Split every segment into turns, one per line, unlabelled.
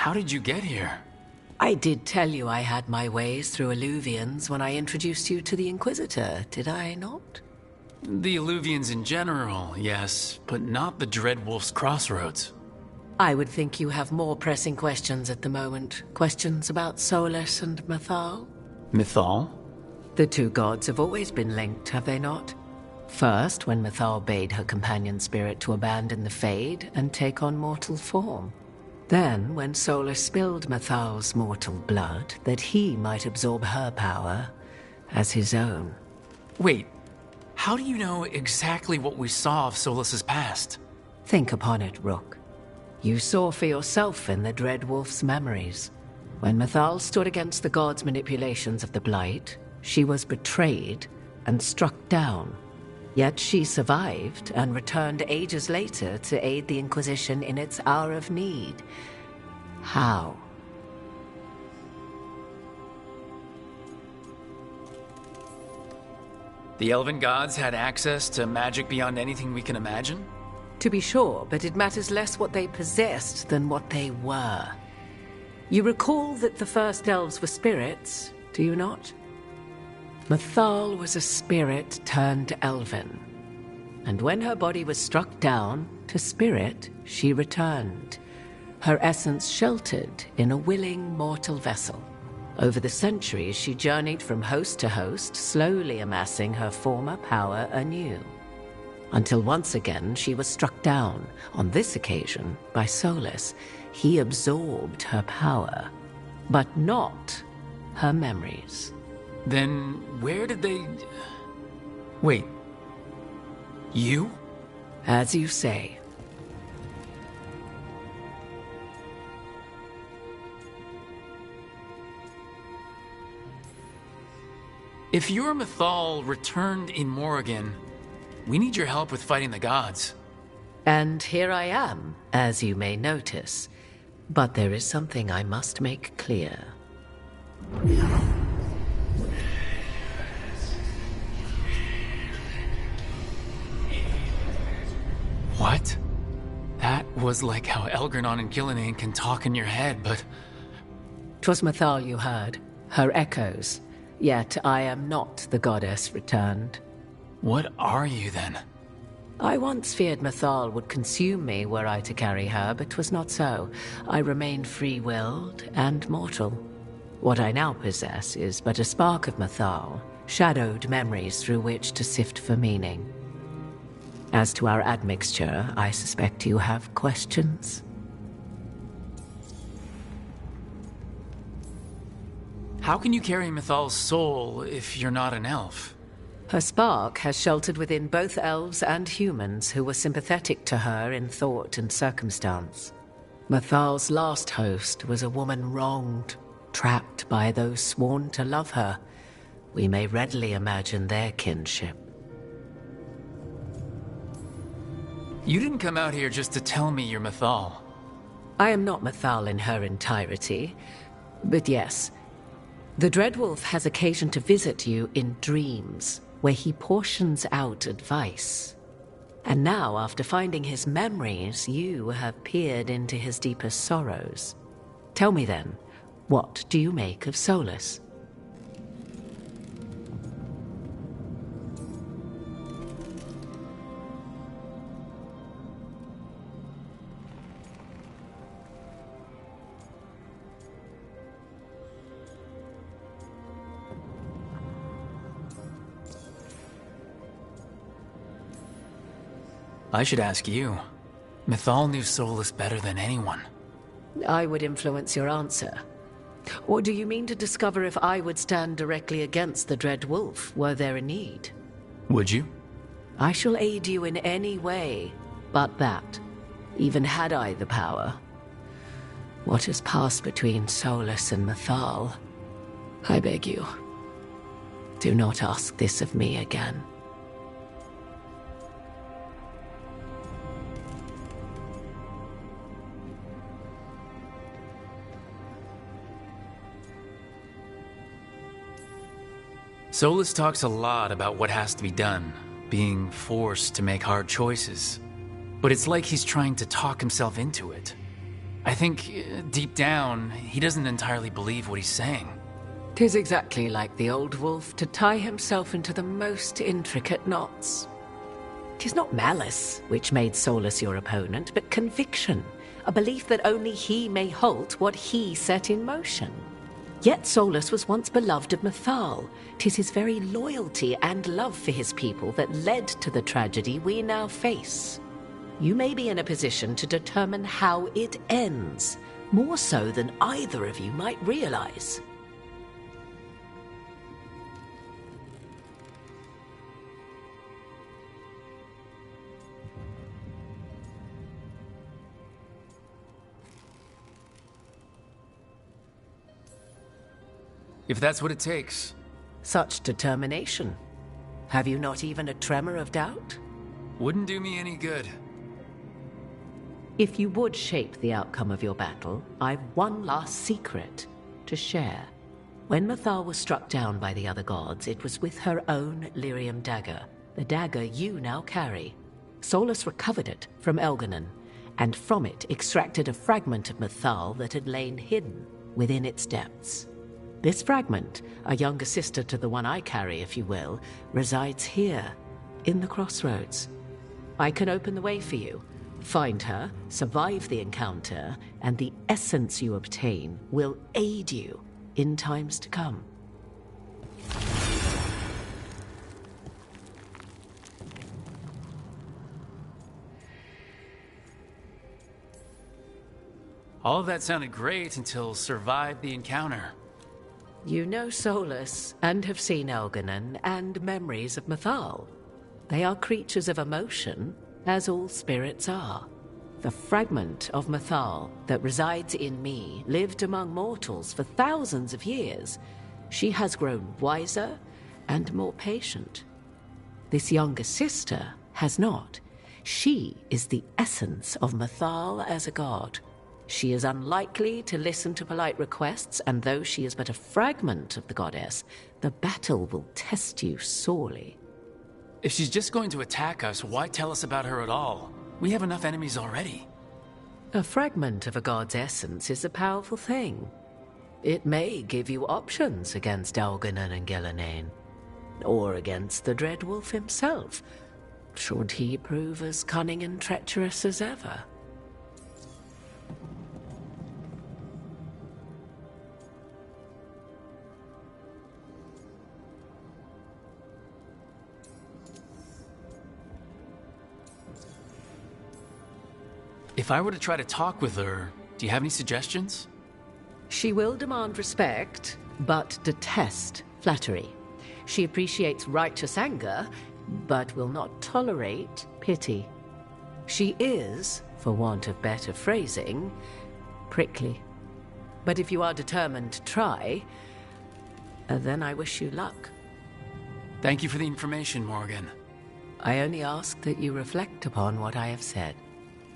how did you get here?
I did tell you I had my ways through Illuvians when I introduced you to the Inquisitor, did I not?
The Illuvians in general, yes, but not the Dreadwolf's crossroads.
I would think you have more pressing questions at the moment. Questions about Solus and Mythal?
Mythal?
The two gods have always been linked, have they not? First, when Mythal bade her companion spirit to abandon the Fade and take on mortal form. Then, when Solus spilled Mythal's mortal blood, that he might absorb her power as his own.
Wait, how do you know exactly what we saw of Solus's past?
Think upon it, Rook. You saw for yourself in the Dreadwolf's memories. When Mythal stood against the gods' manipulations of the Blight, she was betrayed and struck down. Yet she survived and returned ages later to aid the Inquisition in its hour of need. How?
The Elven gods had access to magic beyond anything we can imagine?
To be sure, but it matters less what they possessed than what they were. You recall that the first elves were spirits, do you not? Mythal was a spirit turned elven. And when her body was struck down, to spirit she returned. Her essence sheltered in a willing mortal vessel. Over the centuries she journeyed from host to host, slowly amassing her former power anew. Until once again she was struck down, on this occasion by Solus. He absorbed her power, but not her memories.
Then where did they... Wait. You?
As you say.
If your Mythal returned in Morrigan, we need your help with fighting the gods.
And here I am, as you may notice. But there is something I must make clear.
What? That was like how Elgernon and Gillenane can talk in your head, but...
'Twas Mythal you heard, her echoes. Yet I am not the goddess returned.
What are you then?
I once feared Mythal would consume me were I to carry her, but 'twas not so. I remain free-willed and mortal. What I now possess is but a spark of Mythal, shadowed memories through which to sift for meaning. As to our admixture, I suspect you have questions.
How can you carry Mythal's soul if you're not an elf?
Her spark has sheltered within both elves and humans who were sympathetic to her in thought and circumstance. Mythal's last host was a woman wronged, trapped by those sworn to love her. We may readily imagine their kinship.
You didn't come out here just to tell me you're Mythal.
I am not Mythal in her entirety, but yes, the Dreadwolf has occasion to visit you in dreams, where he portions out advice. And now, after finding his memories, you have peered into his deepest sorrows. Tell me then, what do you make of Solus?
I should ask you. Mythal knew Solus better than anyone.
I would influence your answer. Or do you mean to discover if I would stand directly against the Dread Wolf, were there a need?
Would you?
I shall aid you in any way, but that, even had I the power. What has passed between Solus and Mythal? I beg you, do not ask this of me again.
Solus talks a lot about what has to be done, being forced to make hard choices. But it's like he's trying to talk himself into it. I think, deep down, he doesn't entirely believe what he's saying.
'Tis exactly like the old wolf to tie himself into the most intricate knots. 'Tis not malice which made Solus your opponent, but conviction, a belief that only he may halt what he set in motion. Yet Solus was once beloved of Mythal. 'Tis his very loyalty and love for his people that led to the tragedy we now face. You may be in a position to determine how it ends, more so than either of you might realize.
If that's what it takes.
Such determination. Have you not even a tremor of doubt?
Wouldn't do me any good.
If you would shape the outcome of your battle, I've one last secret to share. When Mythal was struck down by the other gods, it was with her own lyrium dagger, the dagger you now carry. Solus recovered it from Elganon, and from it extracted a fragment of Mythal that had lain hidden within its depths. This fragment, a younger sister to the one I carry, if you will, resides here, in the crossroads. I can open the way for you. Find her, survive the encounter, and the essence you obtain will aid you in times to come.
All of that sounded great until survive the encounter.
You know Solus, and have seen Elganon, and memories of Mythal. They are creatures of emotion, as all spirits are. The fragment of Mythal that resides in me lived among mortals for thousands of years. She has grown wiser and more patient. This younger sister has not. She is the essence of Mythal as a god. She is unlikely to listen to polite requests, and though she is but a fragment of the goddess, the battle will test you sorely.
If she's just going to attack us, why tell us about her at all? We have enough enemies already.
A fragment of a god's essence is a powerful thing. It may give you options against Elganon and Gillenane, or against the Dread Wolf himself, should he prove as cunning and treacherous as ever.
If I were to try to talk with her, do you have any suggestions?
She will demand respect, but detest flattery. She appreciates righteous anger, but will not tolerate pity. She is, for want of better phrasing, prickly. But if you are determined to try, then I wish you luck.
Thank you for the information, Morgan.
I only ask that you reflect upon what I have said.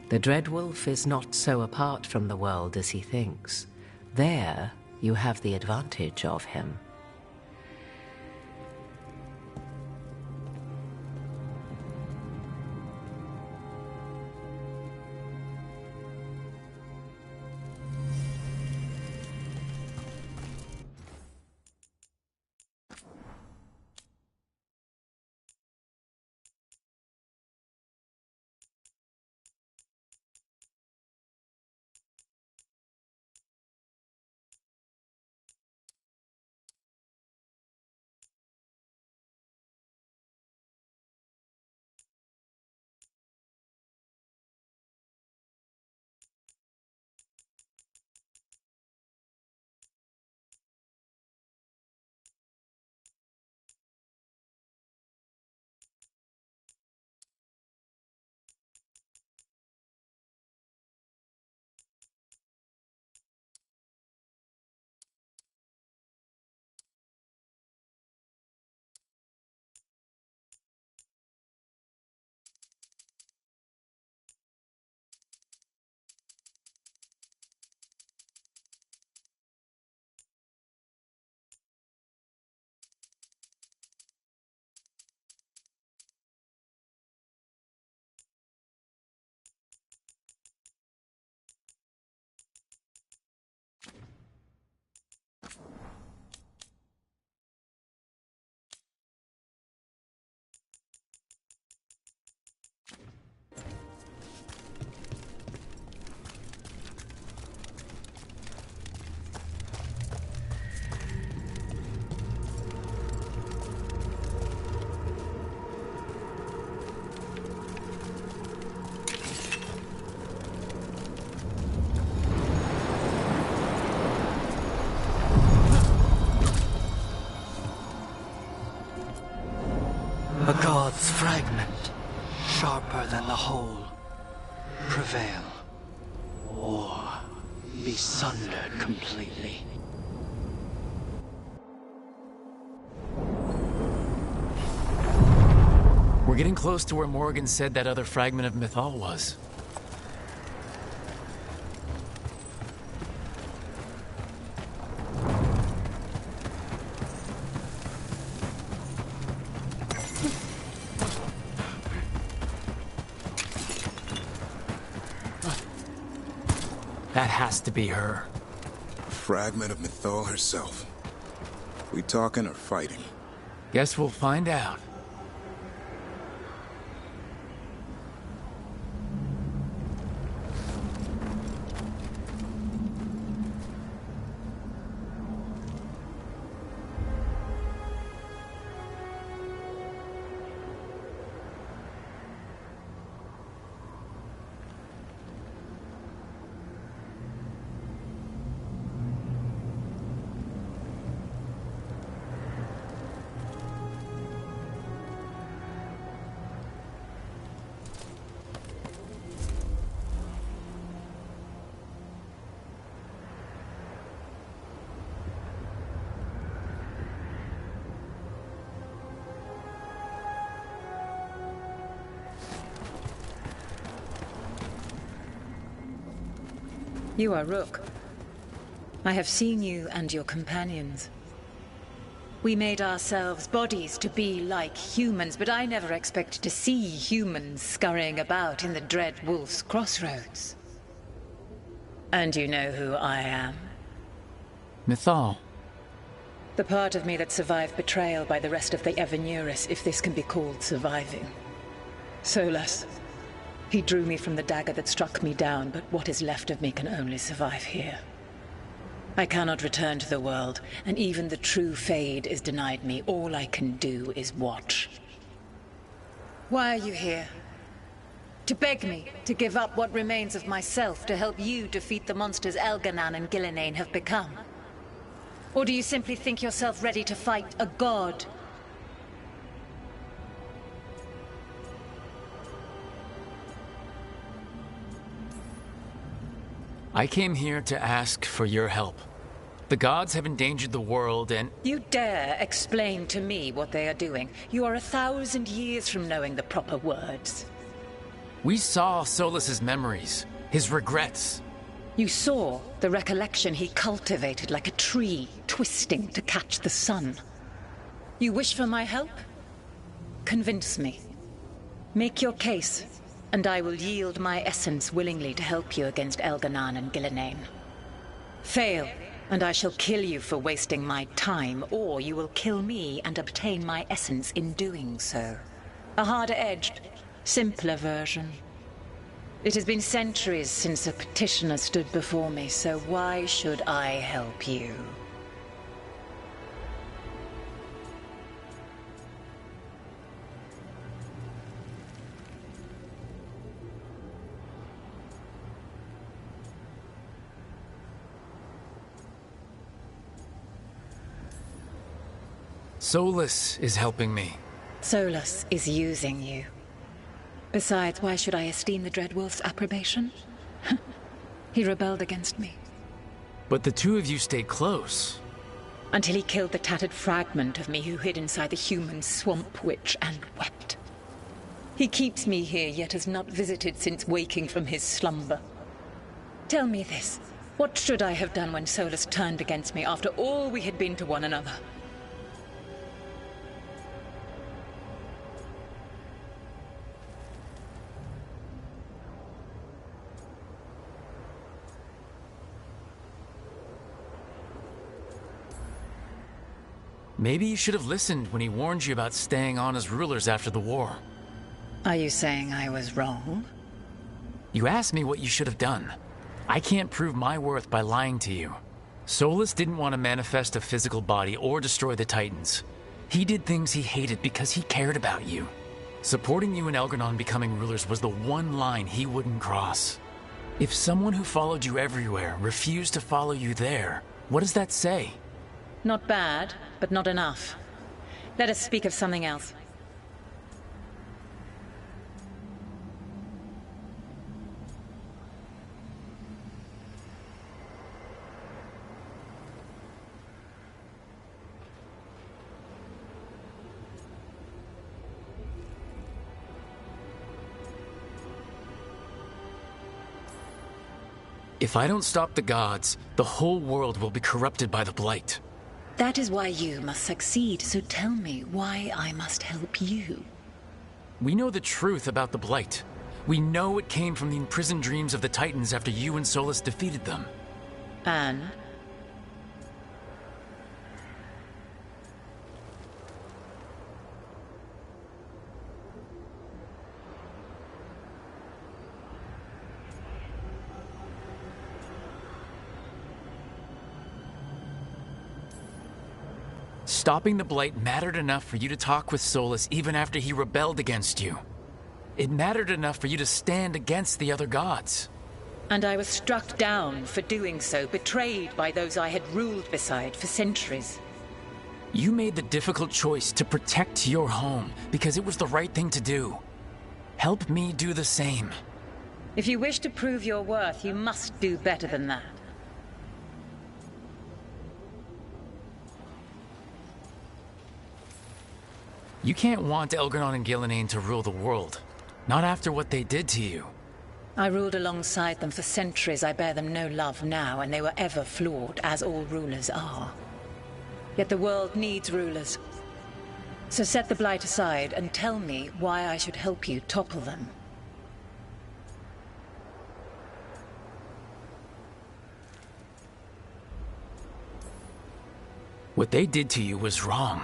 The Dread Wolf is not so apart from the world as he thinks. There, you have the advantage of him.
A god's fragment, sharper than the whole, prevail, or be sundered completely.
We're getting close to where Morgan said that other fragment of Mythal was. That has to be her.
A fragment of Mythal herself. We talking or fighting?
Guess we'll find out.
You are Rook. I have seen you and your companions. We made ourselves bodies to be like humans, but I never expected to see humans scurrying about in the Dread Wolf's crossroads. And you know who I am?
Mythal.
The part of me that survived betrayal by the rest of the Evanuris, if this can be called surviving. Solas. He drew me from the dagger that struck me down, but what is left of me can only survive here. I cannot return to the world, and even the true Fade is denied me. All I can do is watch. Why are you here? To beg me to give up what remains of myself to help you defeat the monsters Elganan and Gillenane have become? Or do you simply think yourself ready to fight a god?
I came here to ask for your help. The gods have endangered the world and...
You dare explain to me what they are doing? You are 1,000 years from knowing the proper words.
We saw Solas's memories, his regrets.
You saw the recollection he cultivated like a tree, twisting to catch the sun. You wish for my help? Convince me. Make your case, and I will yield my essence willingly to help you against Elganan and Gillenane. Fail, and I shall kill you for wasting my time, or you will kill me and obtain my essence in doing so. A harder-edged, simpler version. It has been centuries since a petitioner stood before me, so why should I help you?
Solas is helping me.
Solas is using you. Besides, why should I esteem the Dreadwolf's approbation? He rebelled against me.
But the two of you stayed close.
Until he killed the tattered fragment of me who hid inside the human swamp witch and wept. He keeps me here, yet has not visited since waking from his slumber. Tell me this. What should I have done when Solas turned against me after all we had been to one another?
Maybe you should have listened when he warned you about staying on as rulers after the war.
Are you saying I was wrong?
You asked me what you should have done. I can't prove my worth by lying to you. Solas didn't want to manifest a physical body or destroy the Titans. He did things he hated because he cared about you. Supporting you and Elganon becoming rulers was the one line he wouldn't cross. If someone who followed you everywhere refused to follow you there, what does that say?
Not bad, but not enough. Let us speak of something else.
If I don't stop the gods, the whole world will be corrupted by the Blight.
That is why you must succeed, so tell me why I must help you.
We know the truth about the Blight. We know it came from the imprisoned dreams of the Titans after you and Solus defeated them.
And?
Stopping the Blight mattered enough for you to talk with Solus even after he rebelled against you. It mattered enough for you to stand against the other gods.
And I was struck down for doing so, betrayed by those I had ruled beside for centuries.
You made the difficult choice to protect your home because it was the right thing to do. Help me do the same.
If you wish to prove your worth, you must do better than that.
You can't want Elgar'non and Gillenane to rule the world. Not after what they did to you.
I ruled alongside them for centuries. I bear them no love now, and they were ever flawed, as all rulers are. Yet the world needs rulers. So set the Blight aside and tell me why I should help you topple them.
What they did to you was wrong.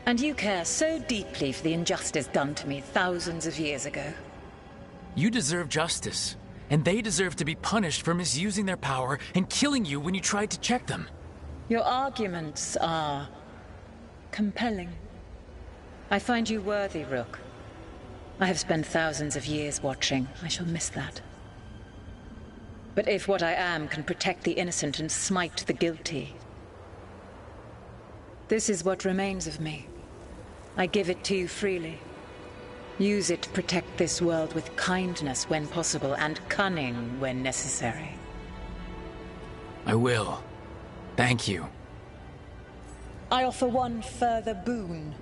And you care so deeply for the injustice done to me thousands of years ago.
You deserve justice, and they deserve to be punished for misusing their power and killing you when you tried to check them.
Your arguments are compelling. I find you worthy, Rook. I have spent thousands of years watching. I shall miss that. But if what I am can protect the innocent and smite the guilty, this is what remains of me. I give it to you freely. Use it to protect this world with kindness when possible and cunning when necessary.
I will. Thank you.
I offer one further boon.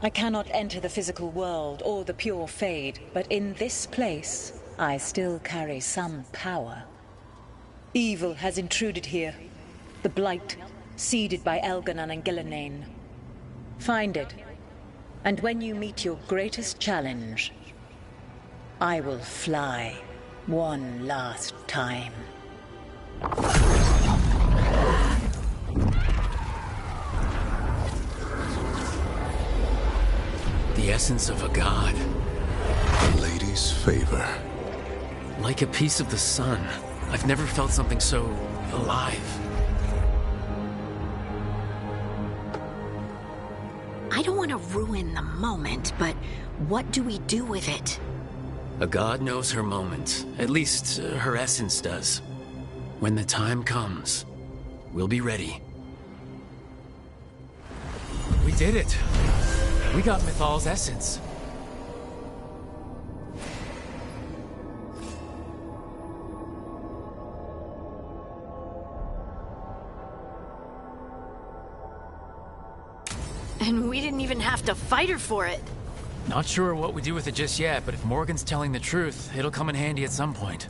I cannot enter the physical world or the pure Fade, but in this place, I still carry some power. Evil has intruded here. The Blight, seeded by Elgar'non and Gillenane. Find it, and when you meet your greatest challenge, I will fly one last time.
The essence of a god.
A lady's favor.
Like a piece of the sun. I've never felt something so alive.
I don't want to ruin the moment, but what do we do with it?
A god knows her moment. At least, her essence does. When the time comes, we'll be ready. We did it! We got Mythal's essence.
And we didn't even have to fight her for it.
Not sure what we do with it just yet, but if Morgan's telling the truth, it'll come in handy at some point.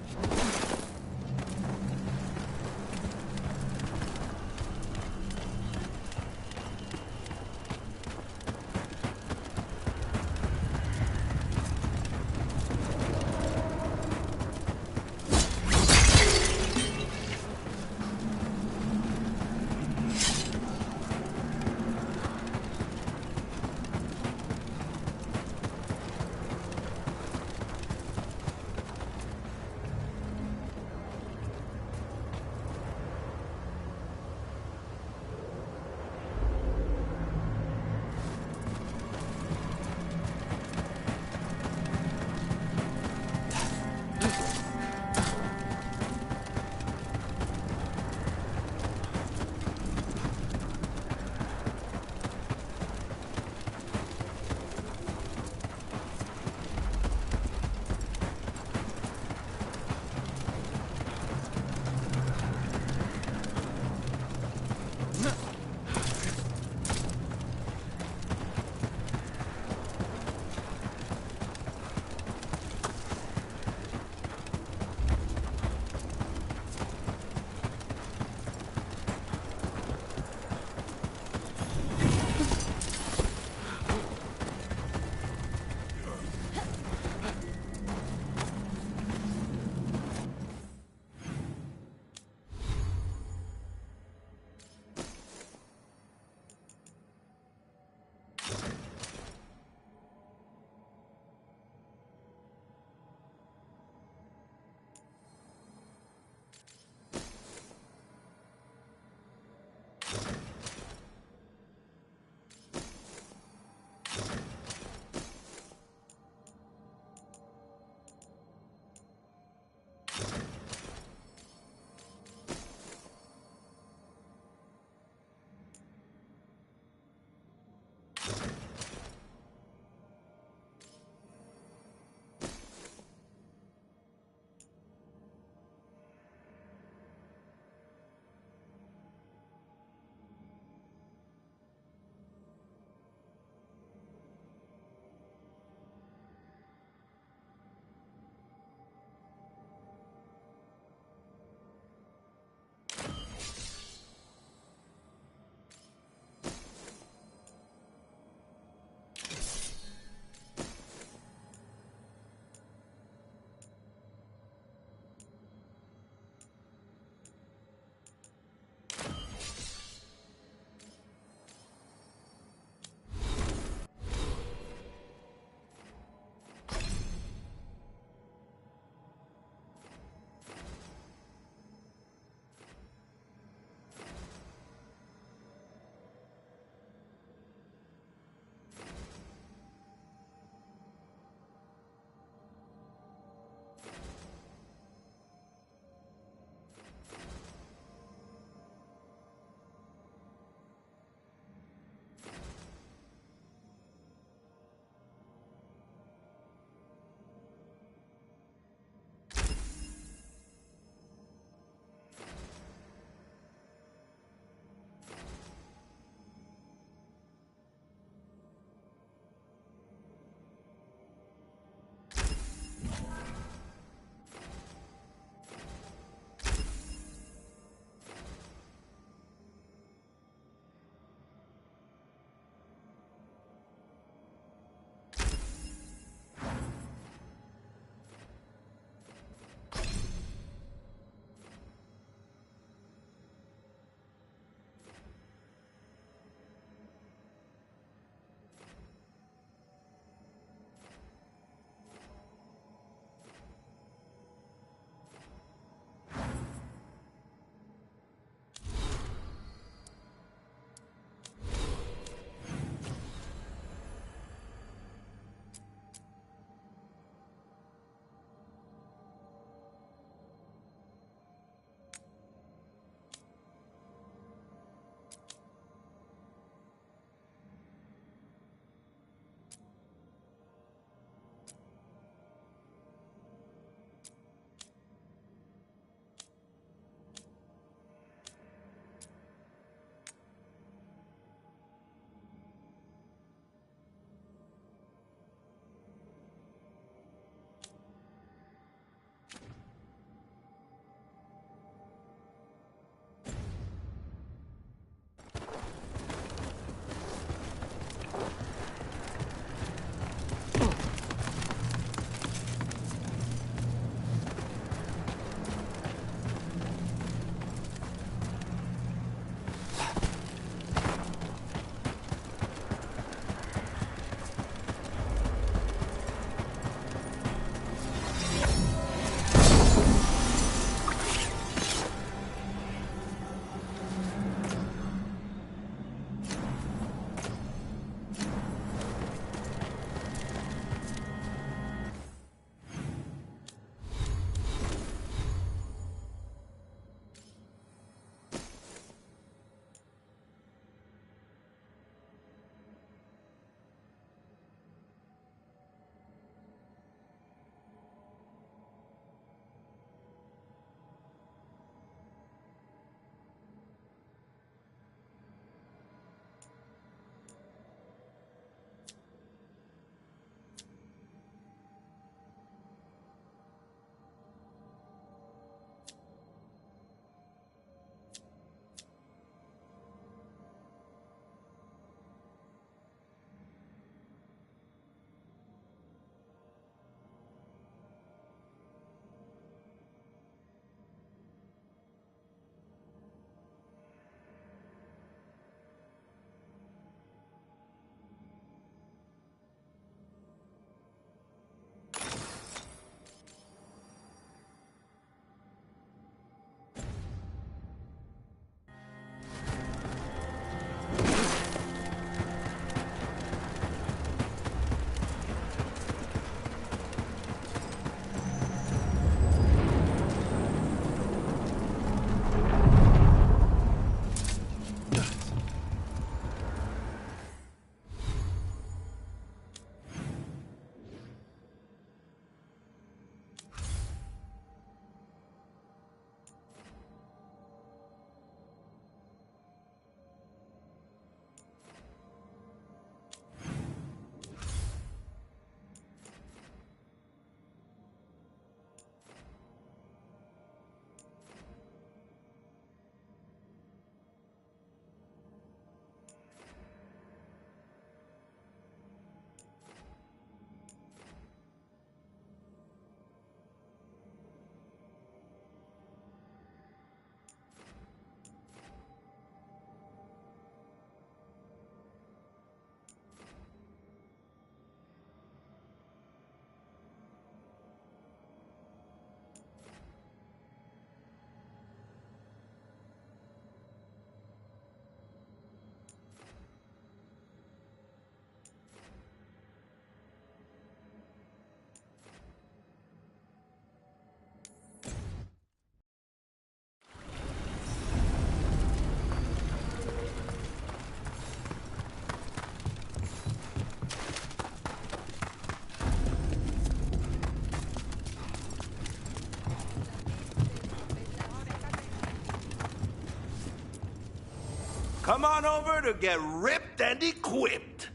Come on over to get ripped and equipped.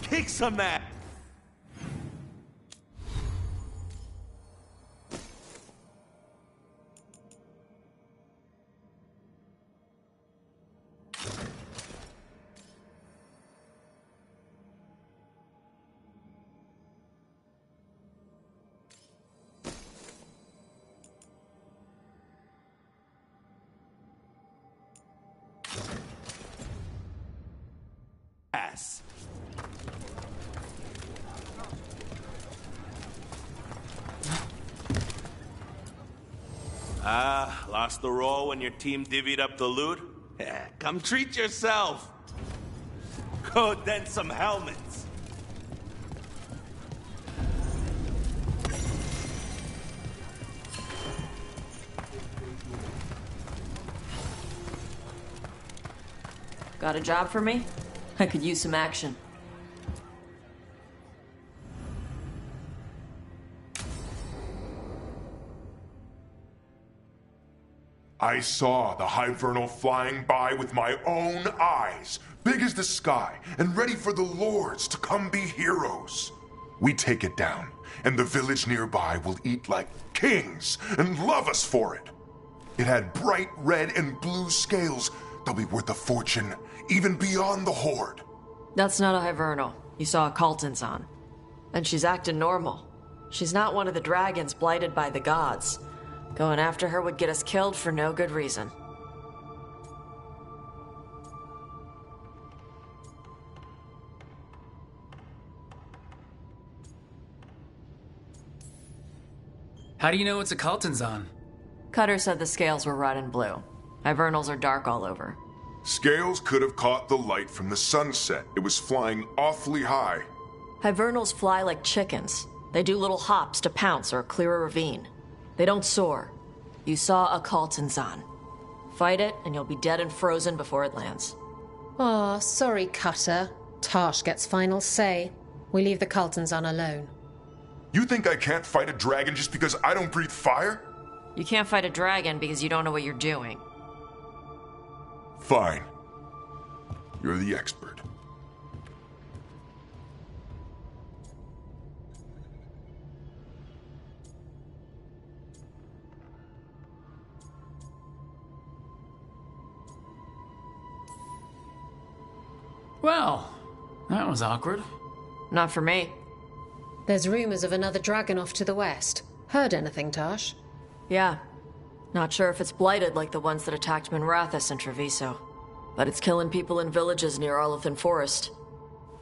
Kick some ass. Lost the roll when your team divvied up the loot? Come treat yourself. Go dent some helmets.
Got a job for me? I could use some action.
I saw the Hivernal flying by with my own eyes, big as the sky, and ready for the lords to come be heroes. We take it down, and the village nearby will eat like kings and love us for it. It had bright red and blue scales. They'll be worth a fortune, even beyond the Horde.
That's not a Hivernal. You saw a Kaltanzan. And she's acting normal. She's not one of the dragons blighted by the gods. Going after her would get us killed for no good reason.
How do you know it's a Kaltanzan?
Cutter said the scales were red and blue. Hivernals are dark all over.
Scales could have caught the light from the sunset. It was flying awfully high.
Hivernals fly like chickens. They do little hops to pounce or clear a ravine. They don't soar. You saw a Kaltanzan. Fight it, and you'll be dead and frozen before it lands.
Aw, sorry, Cutter. Tarsh gets final say. We leave the Kaltanzan alone.
You think I can't fight a dragon just because I don't breathe fire?
You can't fight a dragon because you don't know what you're doing.
Fine. You're the expert.
Well, that was awkward.
Not for me.
There's rumors of another dragon off to the west. Heard anything, Tarsh?
Yeah. Not sure if it's blighted like the ones that attacked Minrathous and Treviso. But it's killing people in villages near Arlethan Forest.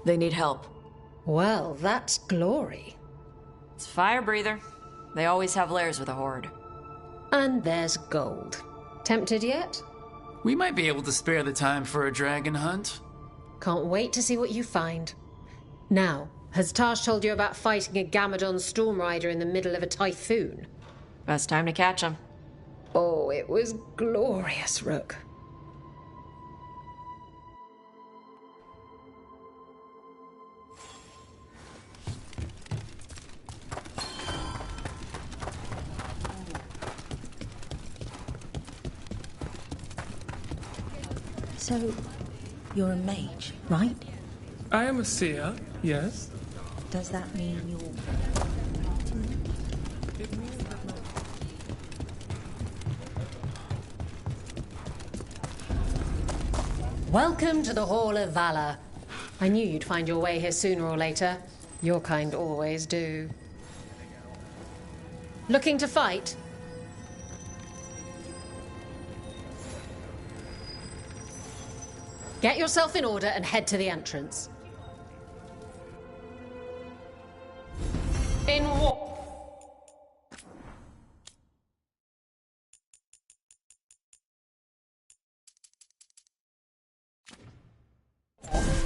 They need help.
Well, that's glory.
It's fire breather. They always have lairs with a horde.
And there's gold. Tempted yet?
We might be able to spare the time for a dragon hunt.
Can't wait to see what you find. Now, has Tarsh told you about fighting a Gamadon Stormrider in the middle of a typhoon?
Best time to catch him.
Oh, it was glorious, Rook.
So, you're a mage, right?
I am a seer, yes.
Does that mean you're...
Welcome to the Hall of Valor. I knew you'd find your way here sooner or later. Your kind always do. Looking to fight? Get yourself in order and head to the entrance. In war.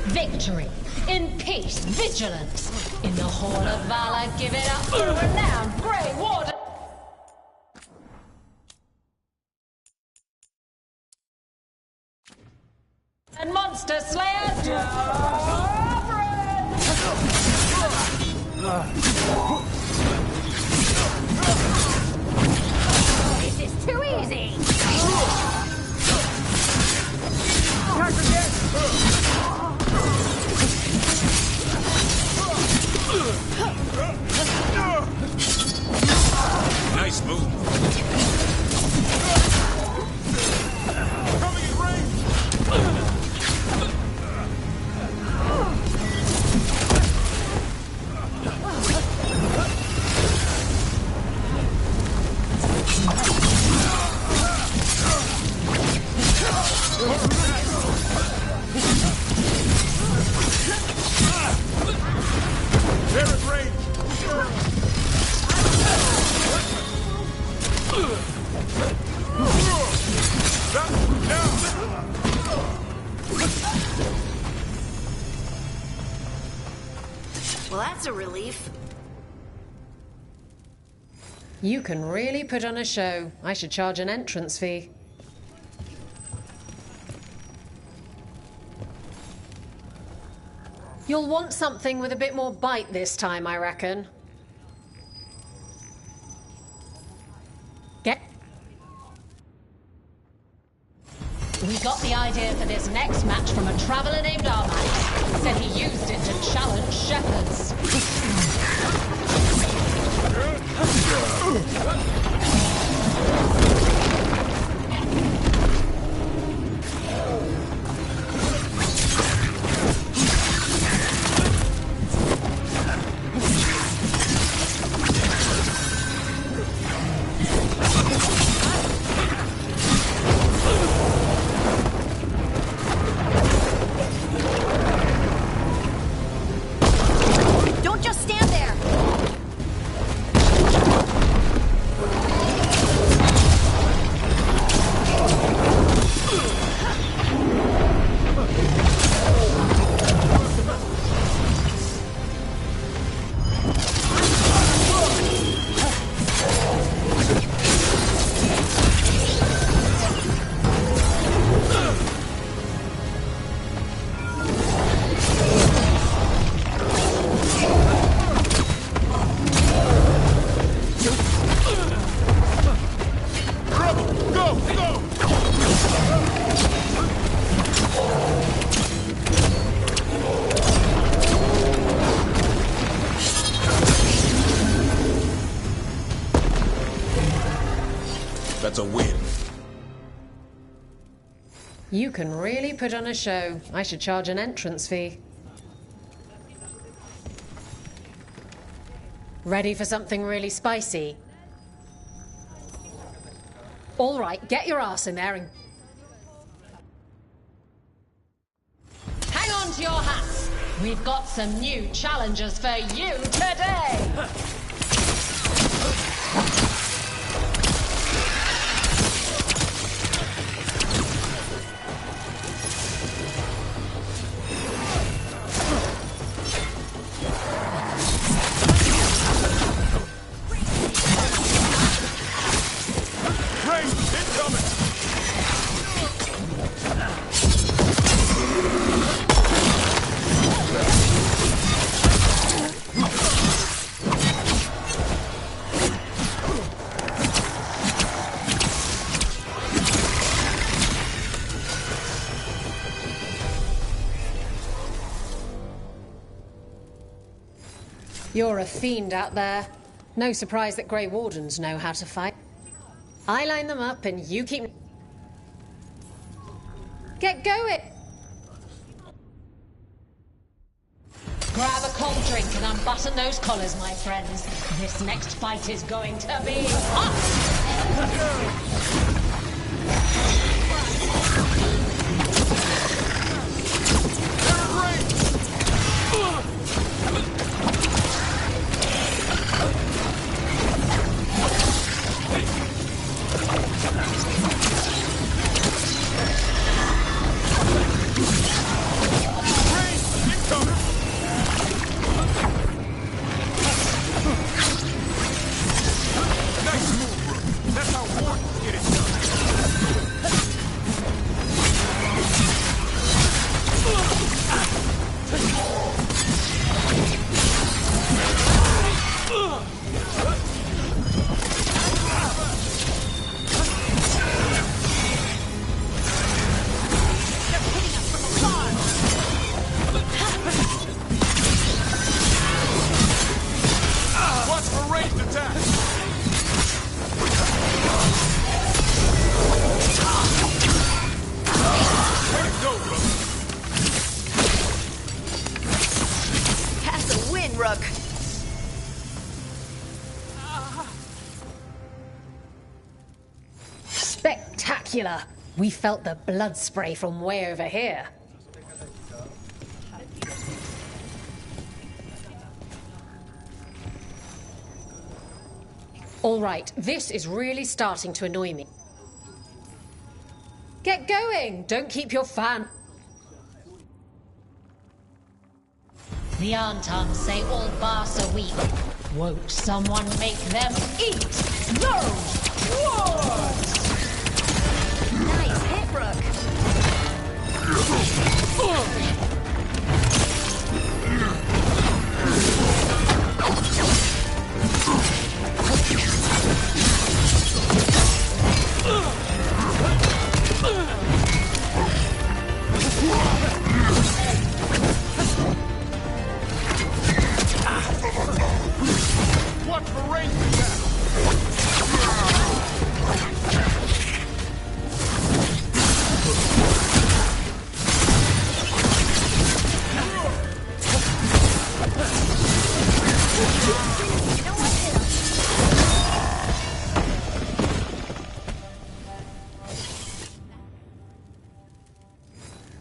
Victory, in peace, vigilance. In the Hall of Valor, give it up for a renowned Grey Warden. And Monster Slayer,
This is too easy!
Nice move.
Coming in range! They're at range!
Well, that's a relief.
You can really put on a show. I should charge an entrance fee. You'll want something with a bit more bite this time, I reckon. Get... We got the idea for this next match from a traveller named Armand. Said he used it to challenge shepherds.
Don't just stand there!
That's a win.
You can really put on a show. I should charge an entrance fee. Ready for something really spicy? All right, get your ass in there and... Hang on to your hats! We've got some new challengers for you today! You're a fiend out there. No surprise that Grey Wardens know how to fight. I line them up and you keep... Get going!
Grab a cold drink and unbutton those collars, my friends. This next fight is going to be hot! Spectacular! We felt the blood spray from way over here. All right, this is really starting to annoy me. Get going! Don't keep your fan. The Antons say all Bars are weak. Won't someone make them eat those words?
Nice hit, Rook.
Watch for range attack!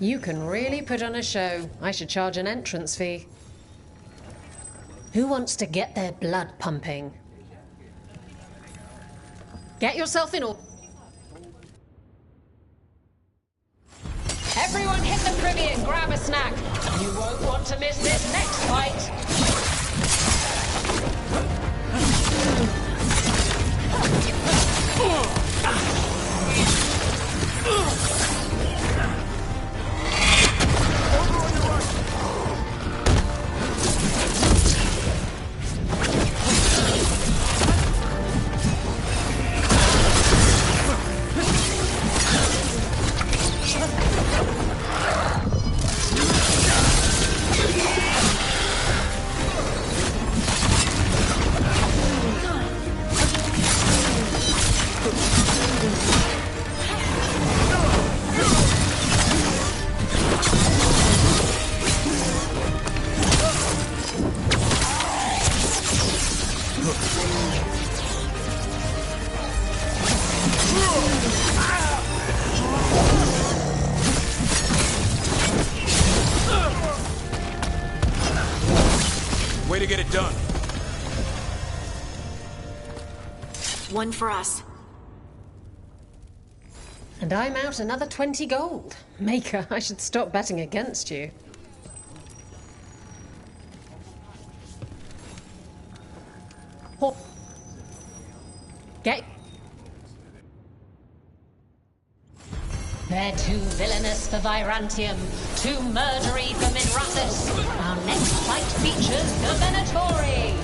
You can really put on a show. I should charge an entrance fee. Who wants to get their blood pumping? Get yourself in order. Everyone hit the privy and grab a snack. You won't want to miss this next fight.
Way to get it done.
One for us.
And I'm out another 20 gold. Maker, I should stop betting against you. Get... They're too villainous for Virantium, too murdery for Minrathis. Our next fight features the Venatori.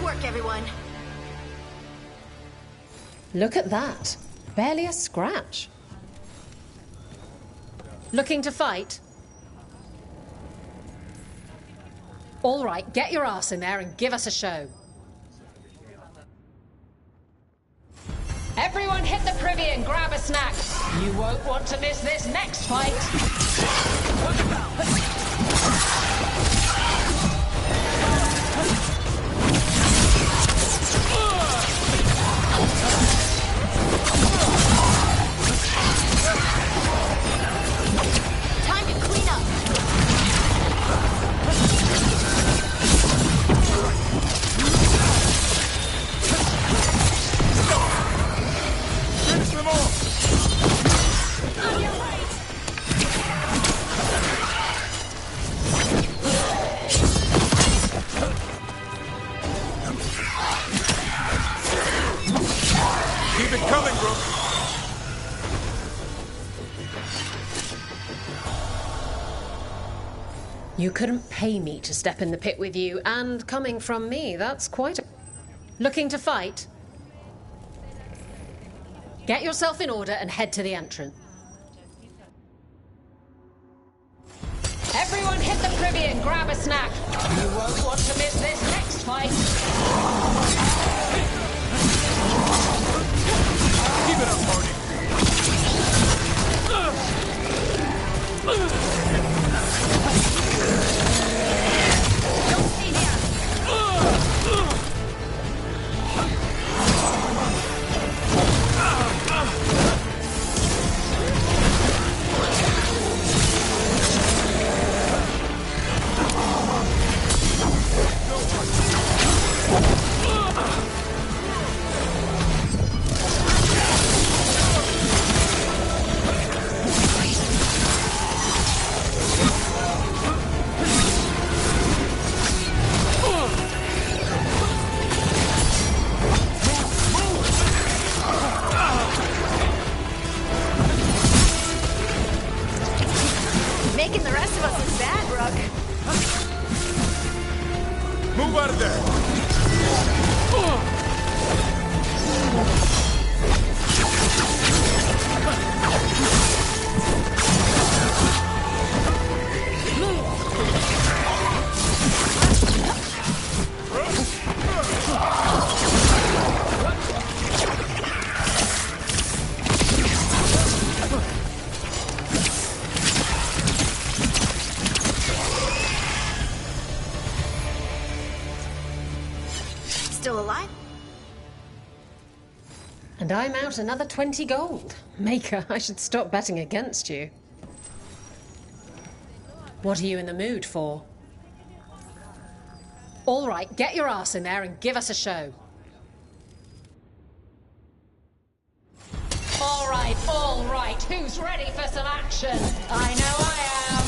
work, everyone.
Look at that. Barely a scratch. Looking to fight? All right, get your ass in there and give us a show. Everyone hit the privy and grab a snack. You won't want to miss this next fight.
Time to clean up.
Finish them off!
On your right.
Keep it coming, Rook!
You couldn't pay me to step in the pit with you, and coming from me, that's quite a... Looking to fight? Get yourself in order and head to the entrance. Everyone hit the privy and grab a snack. You won't want to miss this next fight.
Keep it up, Marty!
Don't stay here. Making the rest of us look bad, Rook.
Move out of there!
Still alive?
And I'm out another 20 gold. Maker, I should stop betting against you. What are you in the mood for? All right, get your ass in there and give us a show. All right. Who's ready for some action? I know I am.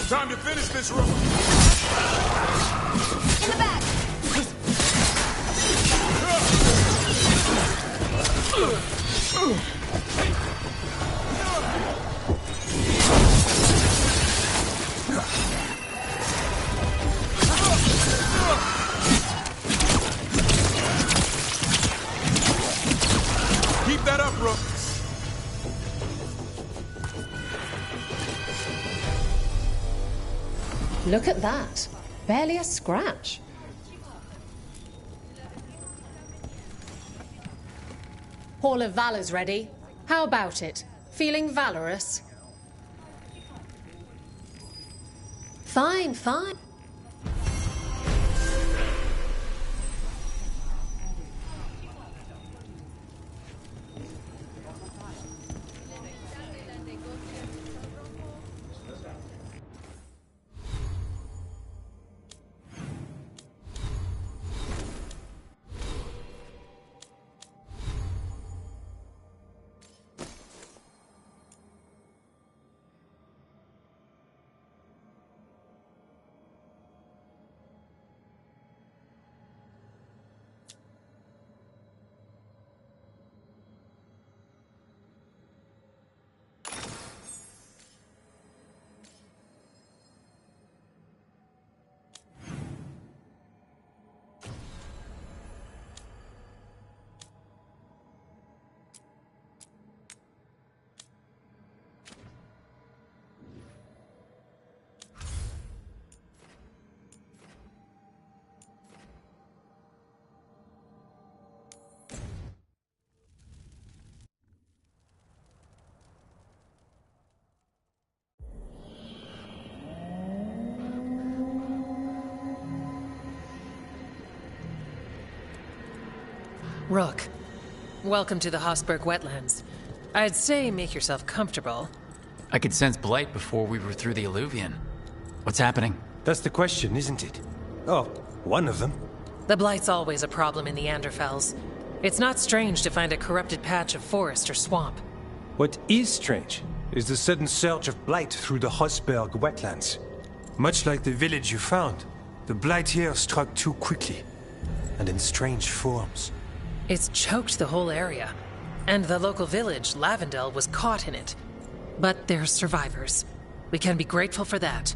Time to finish this, Rook!
In the back.
Keep that up, Rook!
Look at that. Barely a scratch. Hall of Valor's ready. How about it? Feeling valorous? Fine. Rook, welcome to the Hosberg wetlands. I'd say make yourself comfortable.
I could sense blight before we were through the Alluvion. What's happening?
That's the question, isn't it? Oh, one of them.
The blight's always a problem in the Anderfels. It's not strange to find a corrupted patch of forest or swamp.
What is strange is the sudden surge of blight through the Hosberg wetlands. Much like the village you found, the blight here struck too quickly, and in strange forms.
It's choked the whole area, and the local village, Lavendel, was caught in it. But they're survivors. We can be grateful for that.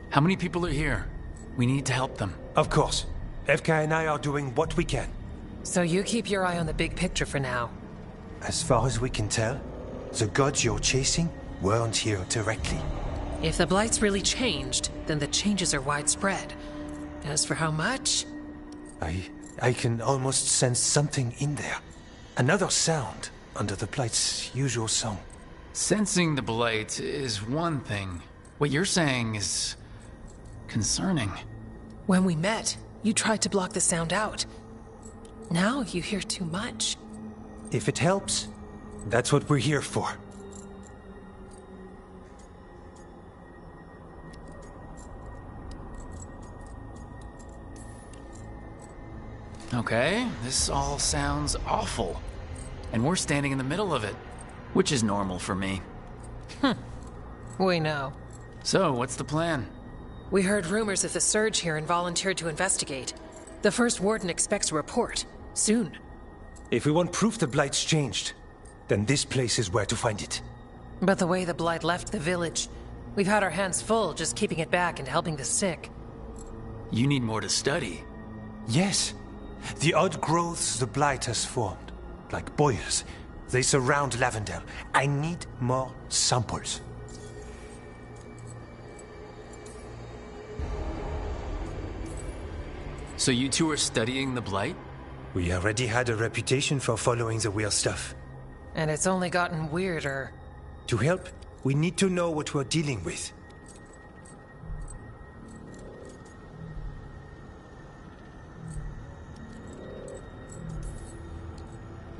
How many people are here? We need to help them.
Of course. FK and I are doing what we can.
So you keep your eye on the big picture for now.
As far as we can tell, the gods you're chasing weren't here directly.
If the blight's really changed, then the changes are widespread. As for how much?
I can almost sense something in there. Another sound under the blight's usual song.
Sensing the blight is one thing. What you're saying is concerning.
When we met, you tried to block the sound out. Now you hear too much.
If it helps, that's what we're here for.
Okay, this all sounds awful. And we're standing in the middle of it, which is normal for me.
We know.
So, what's the plan?
We heard rumors of the surge here and volunteered to investigate. The first warden expects a report. Soon.
If we want proof the blight's changed, then this place is where to find it.
But the way the blight left the village, we've had our hands full just keeping it back and helping the sick.
You need more to study.
Yes. The odd growths the blight has formed, like boils, they surround Lavendel. I need more samples.
So you two are studying the blight?
We already had a reputation for following the weird stuff.
And it's only gotten weirder.
To help, we need to know what we're dealing with.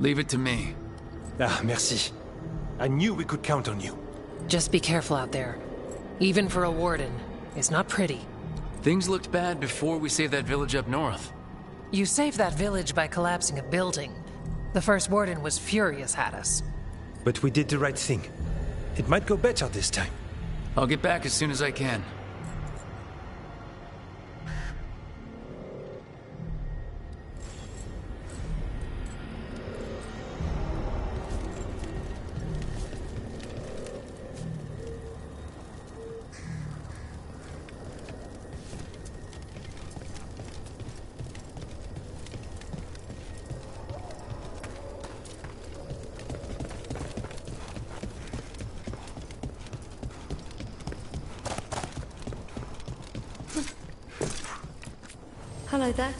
Leave it to me.
Ah, merci. I knew we could count on you.
Just be careful out there. Even for a warden, it's not pretty.
Things looked bad before we saved that village up north.
You saved that village by collapsing a building. The first warden was furious at us.
But we did the right thing. It might go better this time.
I'll get back as soon as I can.
Hello there.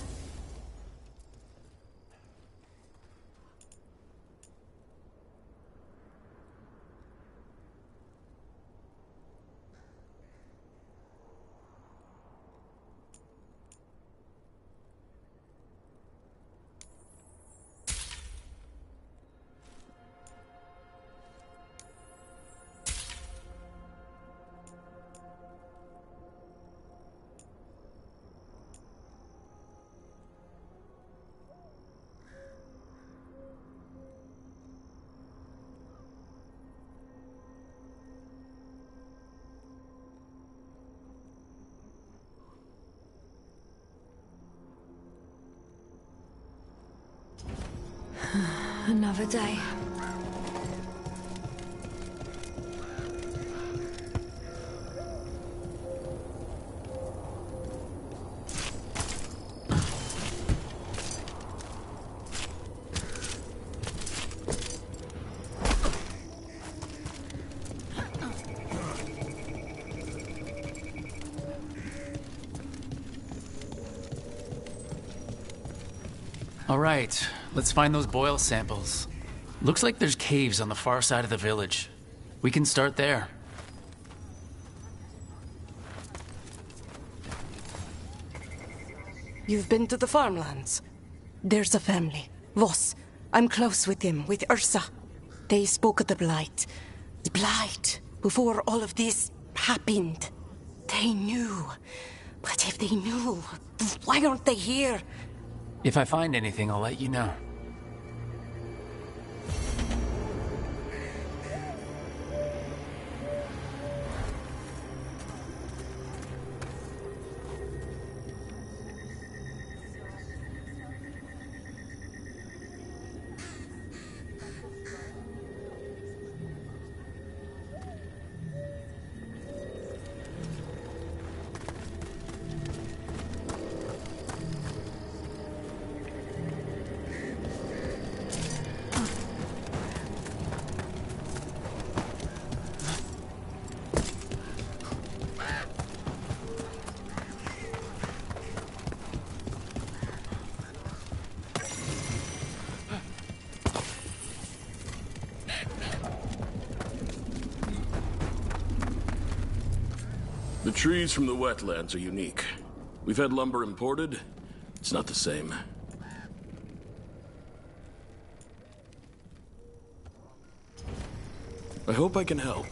Another day.
All right, let's find those boil samples. Looks like there's caves on the far side of the village. We can start there.
You've been to the farmlands? There's a family. Voss. I'm close with them, with Ursa. They spoke of the Blight. The Blight. Before all of this happened. They knew. But if they knew, why aren't they here?
If I find anything, I'll let you know.
The trees from the wetlands are unique. We've had lumber imported. It's not the same. I hope I can help.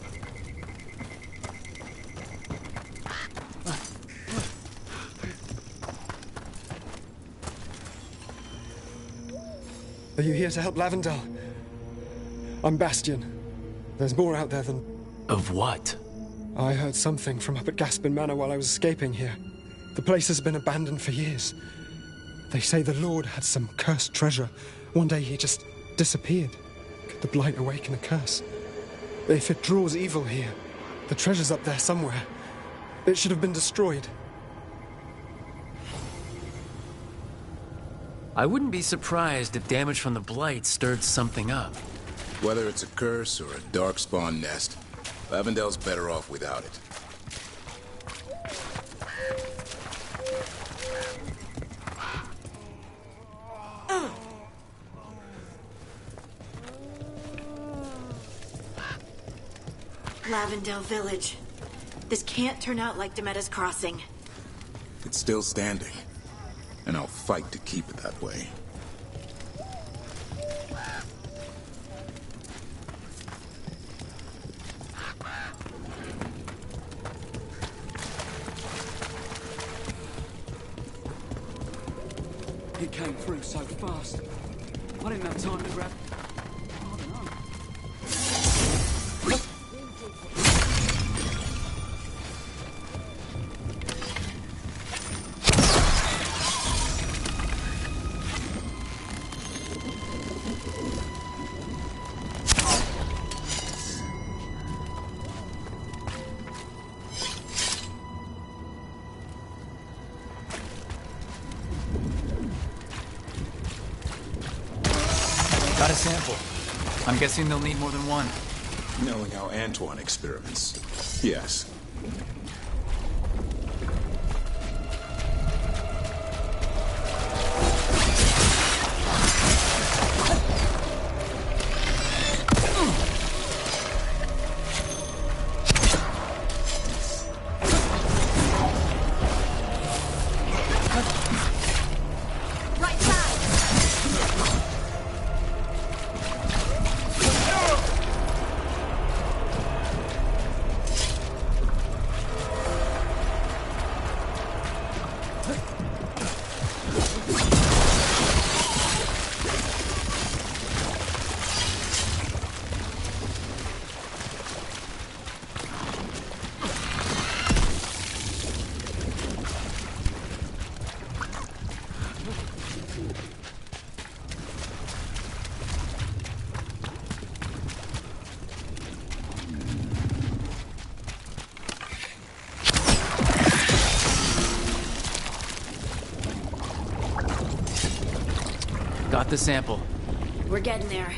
Are you here to help Lavendel? I'm Bastion. There's more out there than...
Of what?
I heard something from up at Gaspin Manor while I was escaping here. The place has been abandoned for years. They say the Lord had some cursed treasure. One day he just disappeared. Could the Blight awaken a curse? If it draws evil here, the treasure's up there somewhere. It should have been destroyed.
I wouldn't be surprised if damage from the Blight stirred something up.
Whether it's a curse or a darkspawn nest, Lavendel's better off without it.
Lavendel Village. This can't turn out like Demetta's Crossing.
It's still standing, and I'll fight to keep it that way.
He came through so fast. I didn't have time to grab... I don't know.
Got a sample. I'm guessing they'll need more than one.
Knowing how Antoine experiments, yes.
Got the sample.
We're getting there.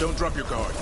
Don't drop your guard.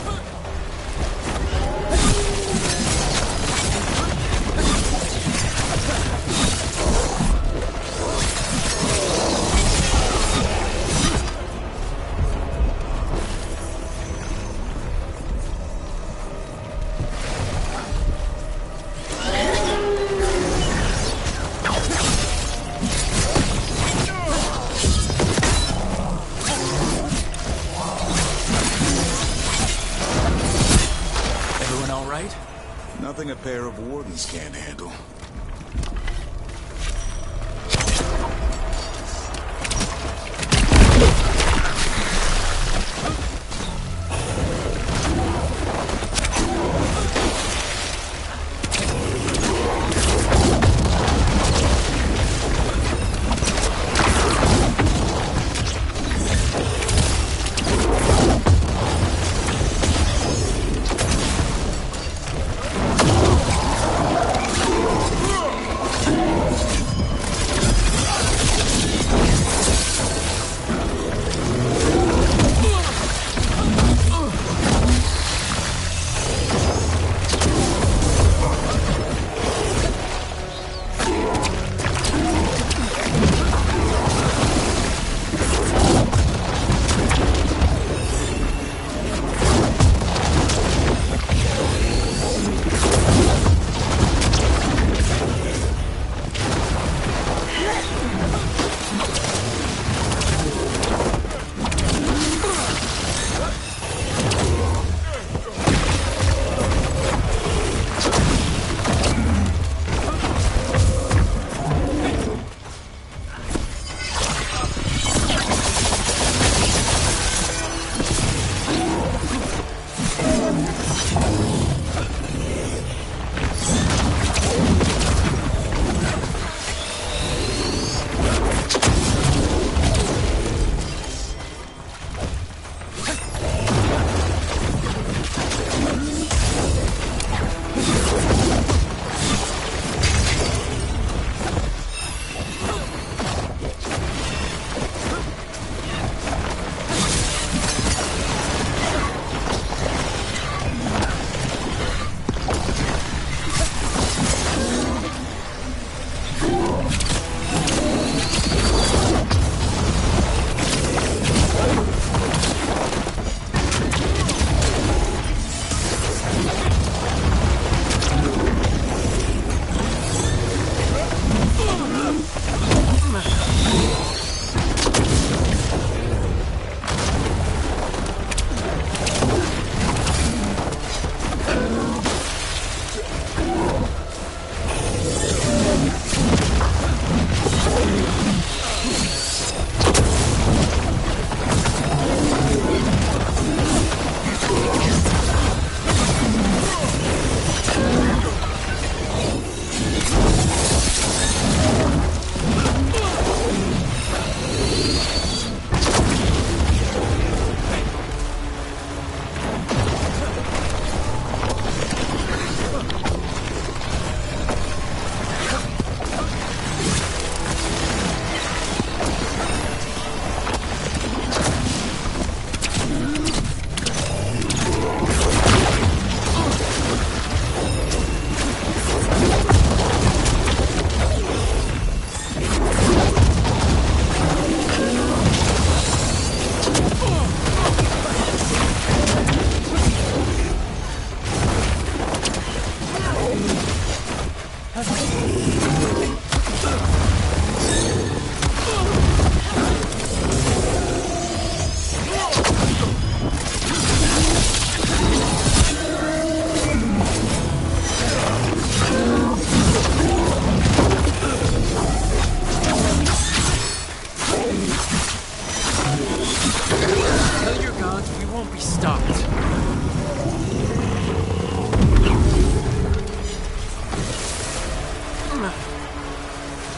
Nothing a pair of wardens can't handle.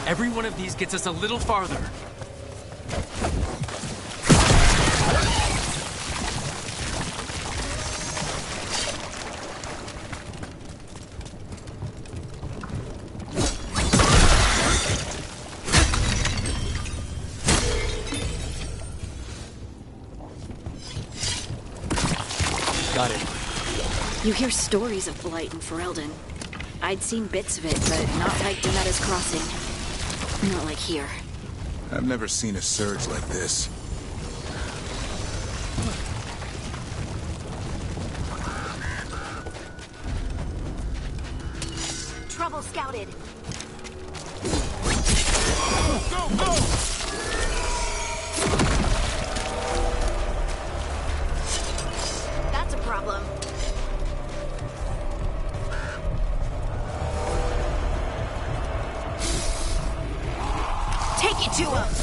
Every one of these gets us a little farther. Got it.
You hear stories of Blight in Ferelden. I'd seen bits of it, but not like Demetta's Crossing. Not like here.
I've never seen a surge like this.
Trouble scouted.
Go, go!
That's a problem. Take it to him!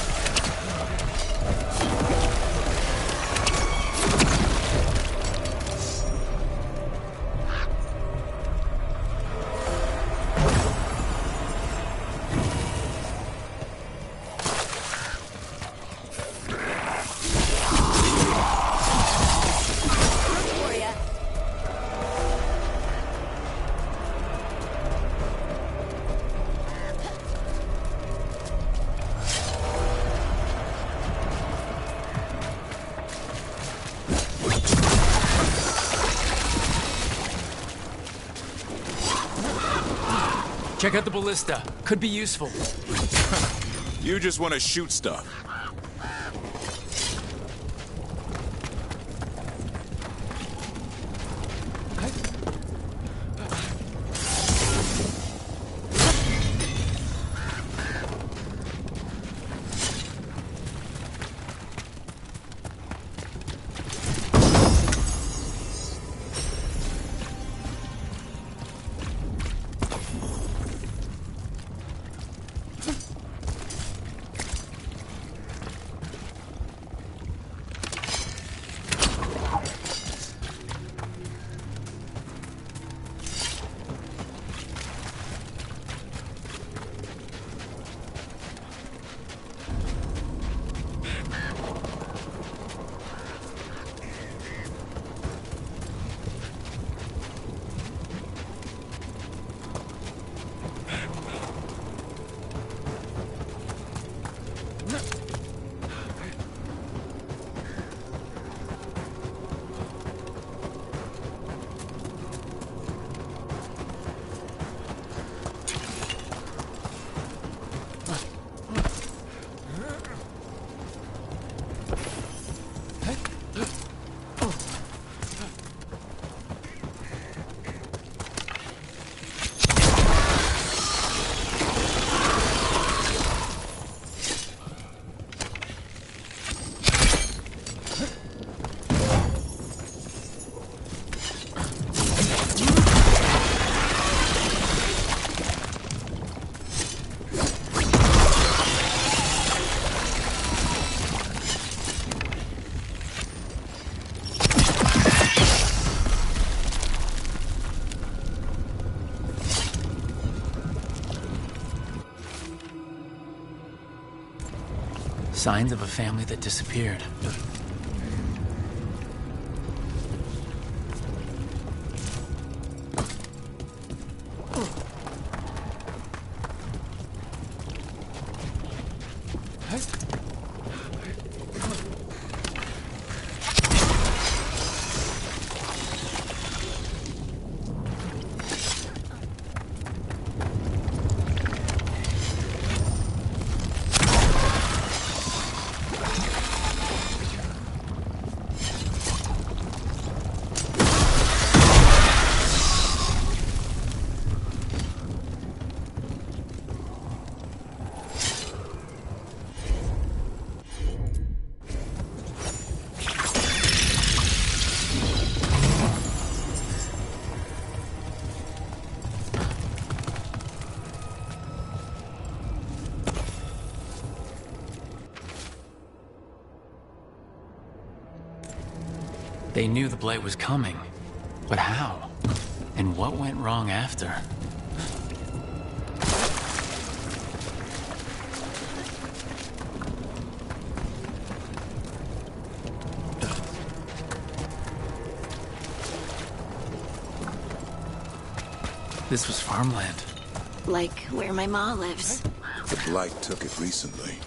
Check out the ballista. Could be useful.
You just want to shoot stuff.
Signs of a family that disappeared. They knew the Blight was coming, but how? And what went wrong after? This was farmland.
Like where my ma lives.
The Blight took it recently.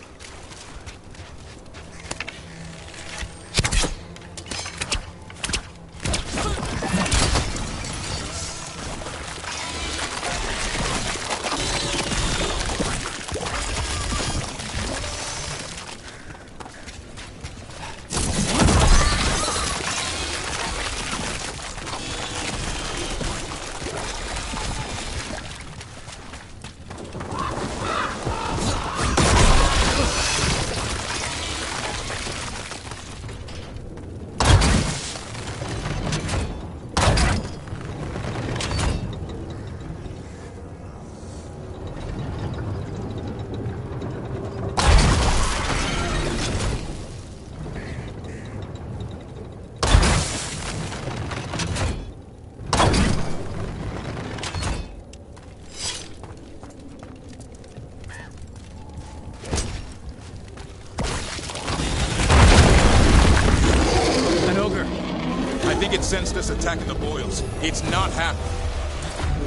it sensed us attacking the boils. It's not happening.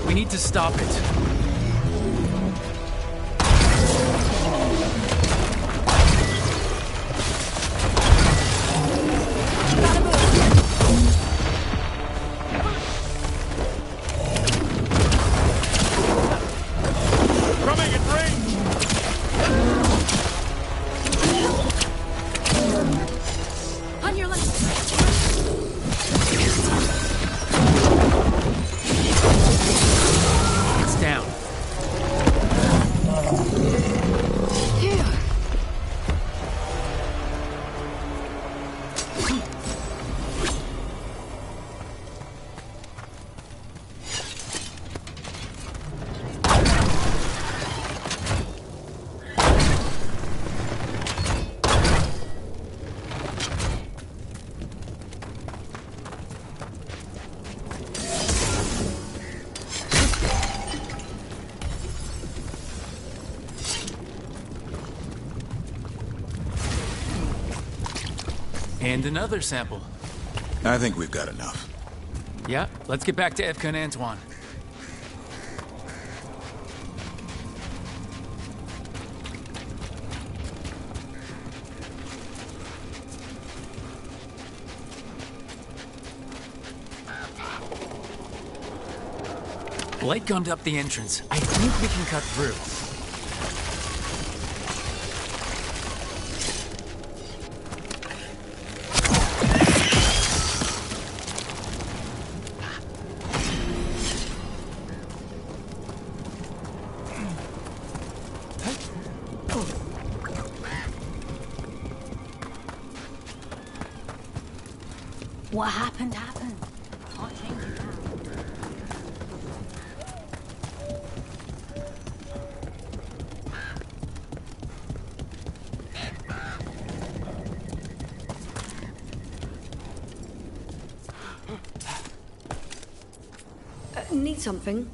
We need to stop it.
Coming at range!
On your left.
It's down. And another sample.
I think we've got enough.
Yeah, let's get back to Evka and Antoine. Light gunned up the entrance. I think we can cut through.
What happened, happened. Can't change it now.
Need something?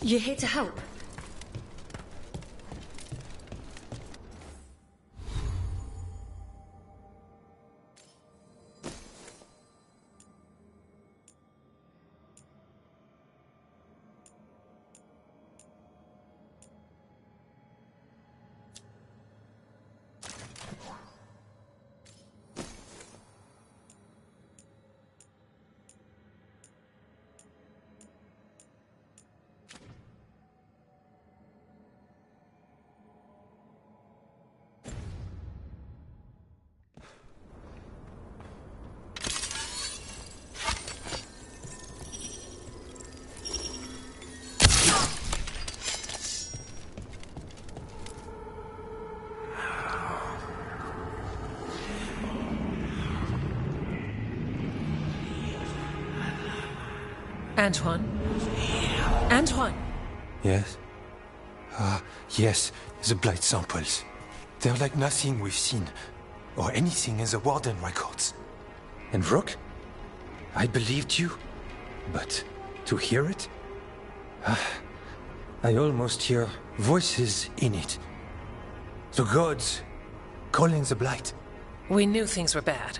You're here to help?
Antoine? Antoine!
Yes? Yes, the blight samples. They're like nothing we've seen, or anything in the Warden records. And Rook? I believed you, But to hear it? I almost hear voices in it. The gods calling the Blight.
We knew things were bad.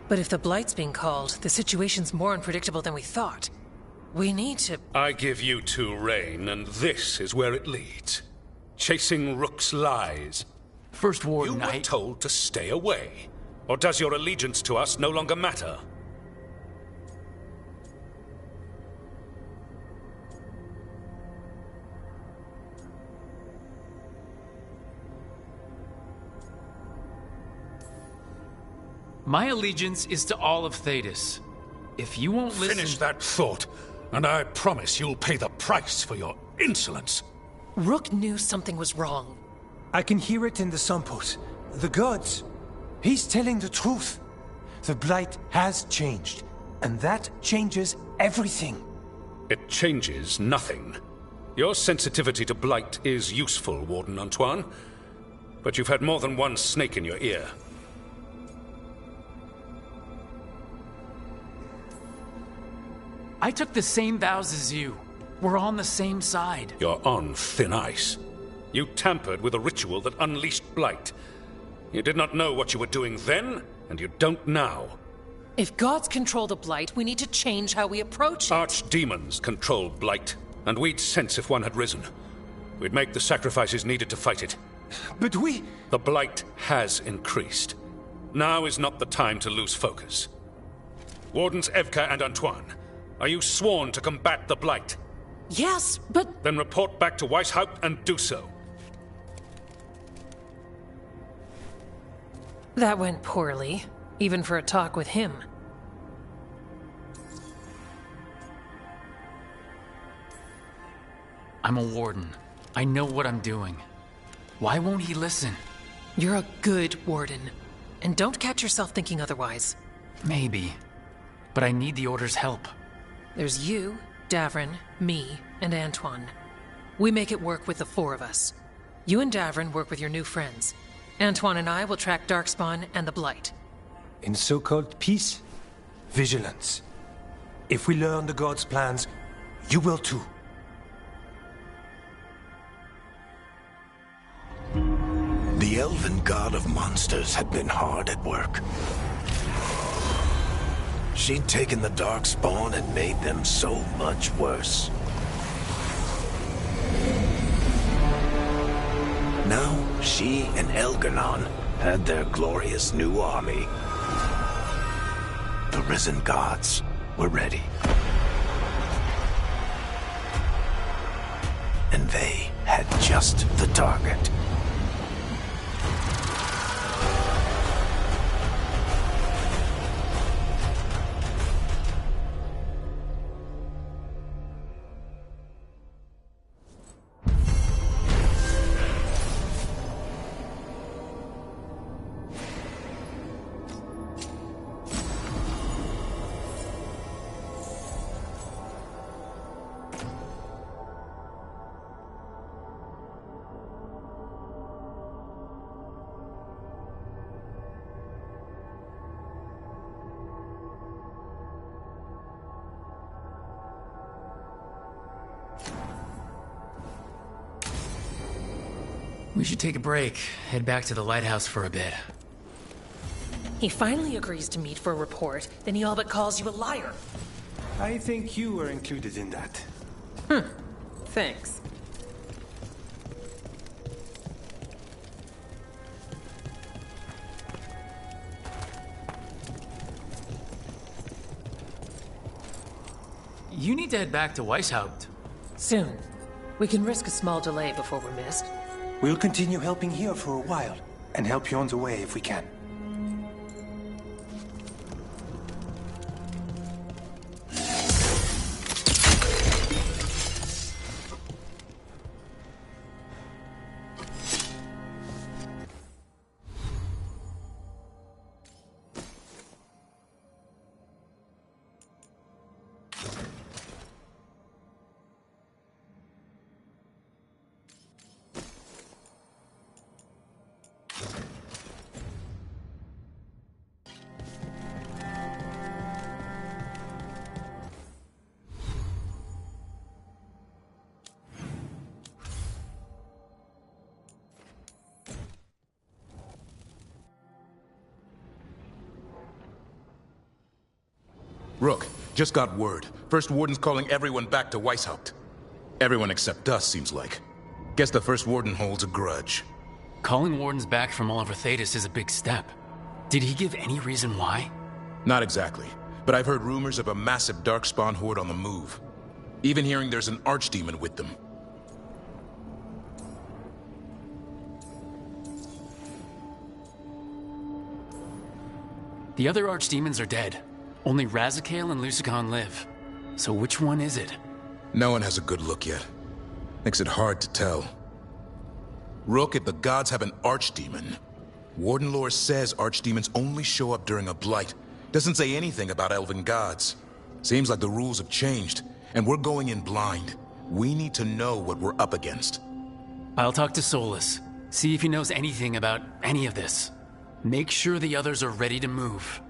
But if the Blight's being called, the situation's more unpredictable than we thought. We need to...
I give you two reign, and this is where it leads. Chasing Rook's lies.
First Warden,
you were told to stay away. Or does your allegiance to us no longer matter?
My allegiance is to all of Thedas. If you won't listen...
Finish that thought, and I promise you'll pay the price for your insolence.
Rook knew something was wrong.
I can hear it in the samples. The gods. He's telling the truth. The Blight has changed, and that changes everything.
It changes nothing. Your sensitivity to Blight is useful, Warden Antoine. But you've had more than one snake in your ear.
I took the same vows as you. We're on the same side.
You're on thin ice. You tampered with a ritual that unleashed Blight. You did not know what you were doing then, and you don't now.
If gods control the Blight, we need to change how we approach it.
Archdemons control Blight, and we'd sense if one had risen. We'd make the sacrifices needed to fight it.
But we...
The Blight has increased. Now is not the time to lose focus. Wardens Evka and Antoine, are you sworn to combat the Blight?
Yes, but...
Then report back to Weishaupt and do so.
That went poorly, even for a talk with him.
I'm a warden. I know what I'm doing. Why won't he listen?
You're a good warden. And don't catch yourself thinking otherwise.
Maybe. But I need the Order's help.
There's you, Davrin, me, and Antoine. We make it work with the four of us. You and Davrin work with your new friends. Antoine and I will track Darkspawn and the Blight.
In so-called peace, vigilance. If we learn the gods' plans, you will too.
The elven god of monsters had been hard at work. She'd taken the Darkspawn and made them so much worse. Now, she and Elgar'nan had their glorious new army. The risen gods were ready. And they had just the target.
We should take a break, head back to the lighthouse for a bit.
He finally agrees to meet for a report, then he all but calls you a liar.
I think you were included in that.
Thanks.
You need to head back to Weishaupt.
Soon. We can risk a small delay before we're missed.
We'll continue helping here for a while, and help you on the way if we can.
Rook, just got word. First Warden's calling everyone back to Weishaupt. Everyone except us, seems like. Guess the First Warden holds a grudge.
Calling Wardens back from all over Thetis is a big step. Did he give any reason why?
Not exactly, but I've heard rumors of a massive Darkspawn horde on the move. Even hearing there's an Archdemon with them.
The other Archdemons are dead. Only Razikale and Lusicon live. So which one is it?
No one has a good look yet. Makes it hard to tell. Rook, if the gods have an Archdemon, Warden lore says Archdemons only show up during a blight. Doesn't say anything about elven gods. Seems like the rules have changed, and we're going in blind. We need to know what we're up against.
I'll talk to Solus. See if he knows anything about any of this. Make sure the others are ready to move.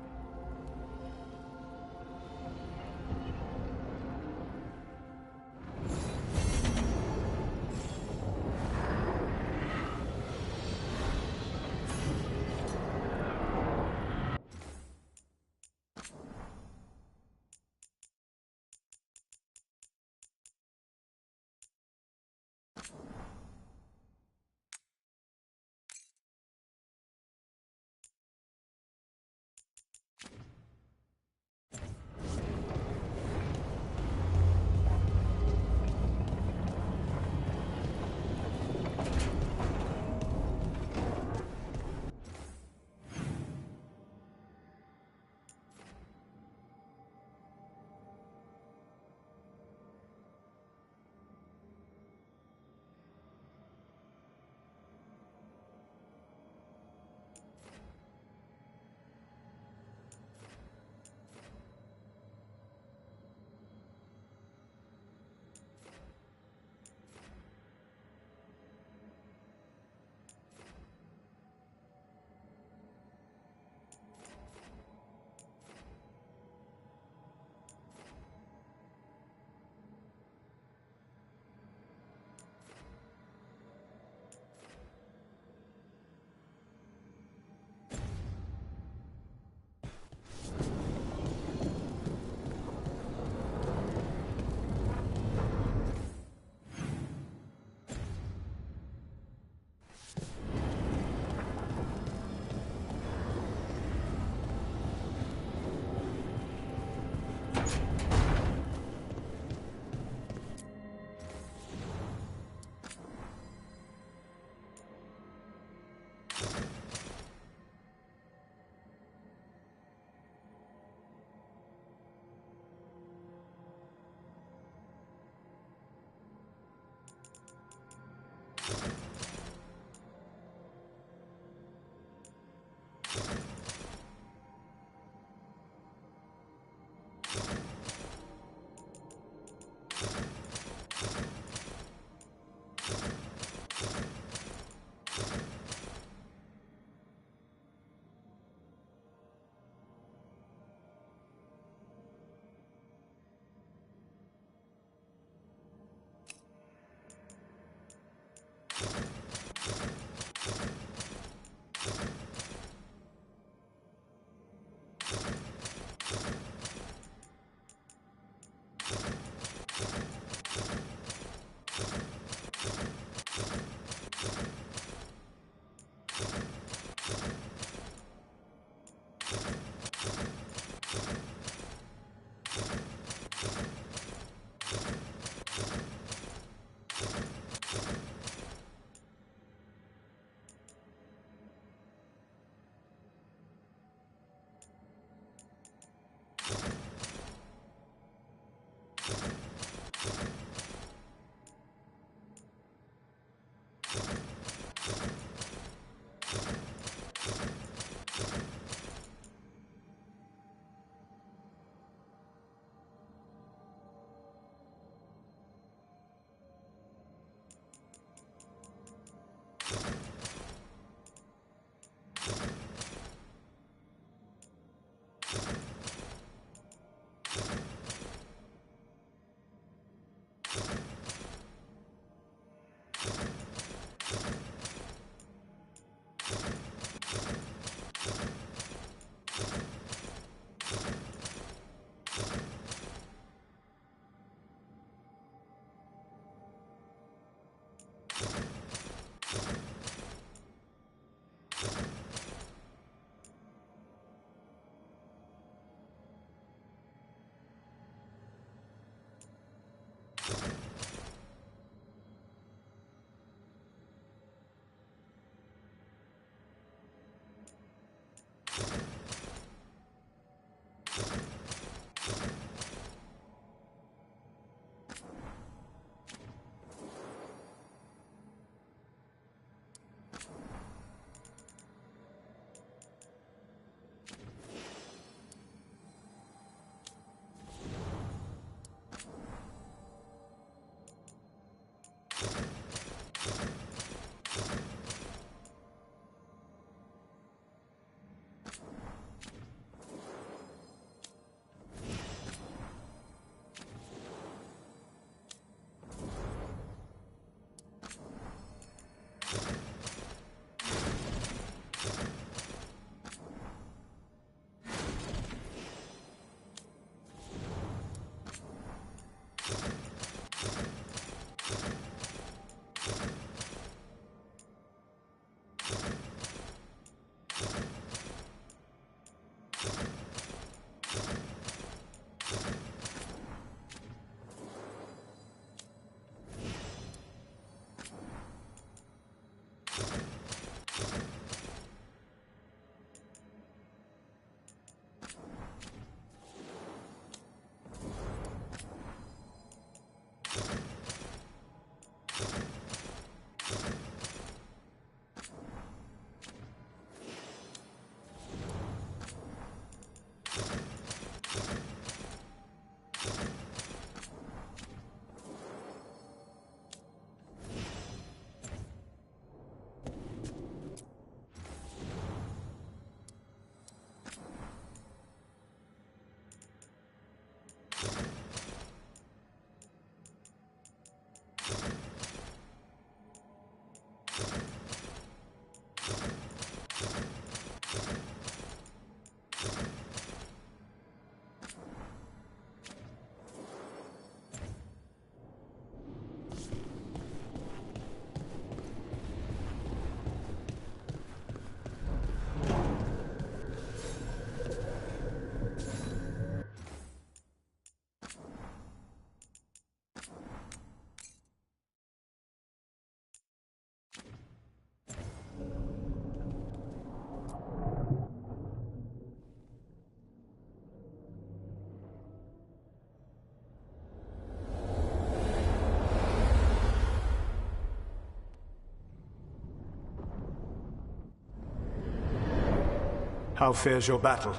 How fares your battle?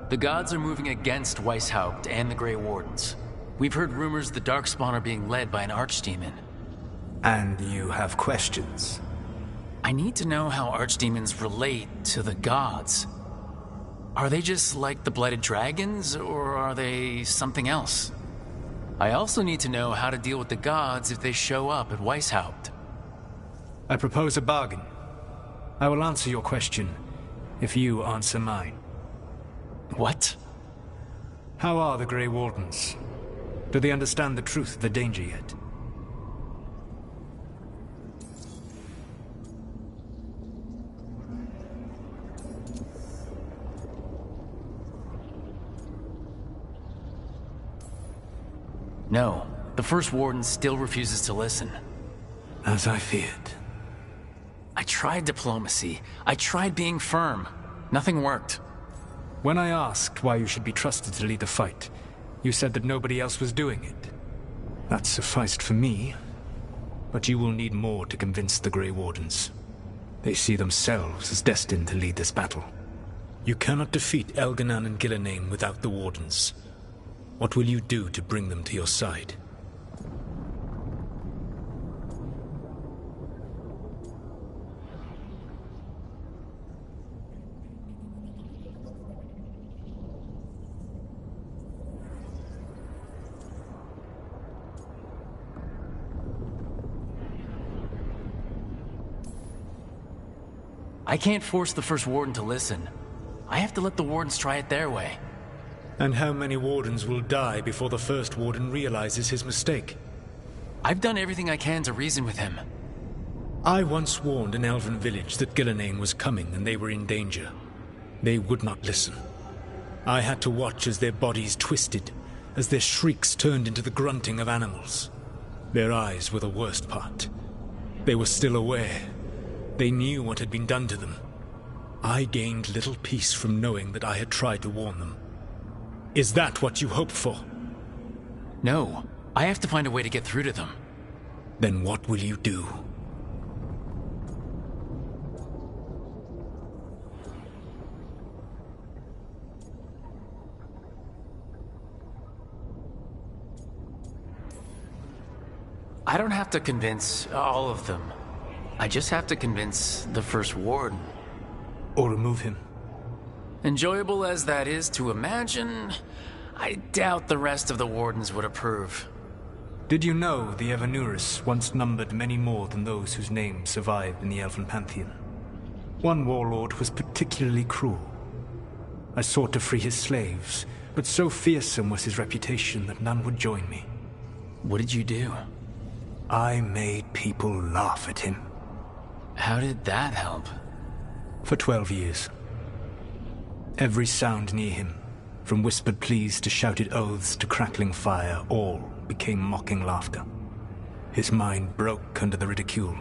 The gods are moving against Weishaupt and the Grey Wardens. We've heard rumors the Darkspawn are being led by an archdemon.
And you have questions?
I need to know how archdemons relate to the gods. Are they just like the Blighted Dragons, or are they something else? I also need to know how to deal with the gods if they show up at Weishaupt.
I propose a bargain. I will answer your question if you answer mine.
What?
How are the Grey Wardens? Do they understand the truth of the danger yet?
No, the First Warden still refuses to listen.
As I feared.
I tried diplomacy. I tried being firm. Nothing worked.
When I asked why you should be trusted to lead the fight, you said that nobody else was doing it. That sufficed for me, but you will need more to convince the Grey Wardens. They see themselves as destined to lead this battle. You cannot defeat Elganan and Gillenane without the Wardens. What will you do to bring them to your side?
I can't force the First Warden to listen. I have to let the Wardens try it their way.
And how many Wardens will die before the First Warden realizes his mistake?
I've done everything I can to reason with him.
I once warned an elven village that Gillenane was coming and they were in danger. They would not listen. I had to watch as their bodies twisted, as their shrieks turned into the grunting of animals. Their eyes were the worst part. They were still aware. They knew what had been done to them. I gained little peace from knowing that I had tried to warn them. Is that what you hope for?
No. I have to find a way to get through to them.
Then what will you do?
I don't have to convince all of them. I just have to convince the First Warden.
Or remove him.
Enjoyable as that is to imagine, I doubt the rest of the Wardens would approve.
Did you know the Evanurus once numbered many more than those whose names survive in the Elven Pantheon? One warlord was particularly cruel. I sought to free his slaves, but so fearsome was his reputation that none would join me.
What did you do?
I made people laugh at him.
How did that help?
For 12 years. Every sound near him, from whispered pleas to shouted oaths to crackling fire, all became mocking laughter. His mind broke under the ridicule,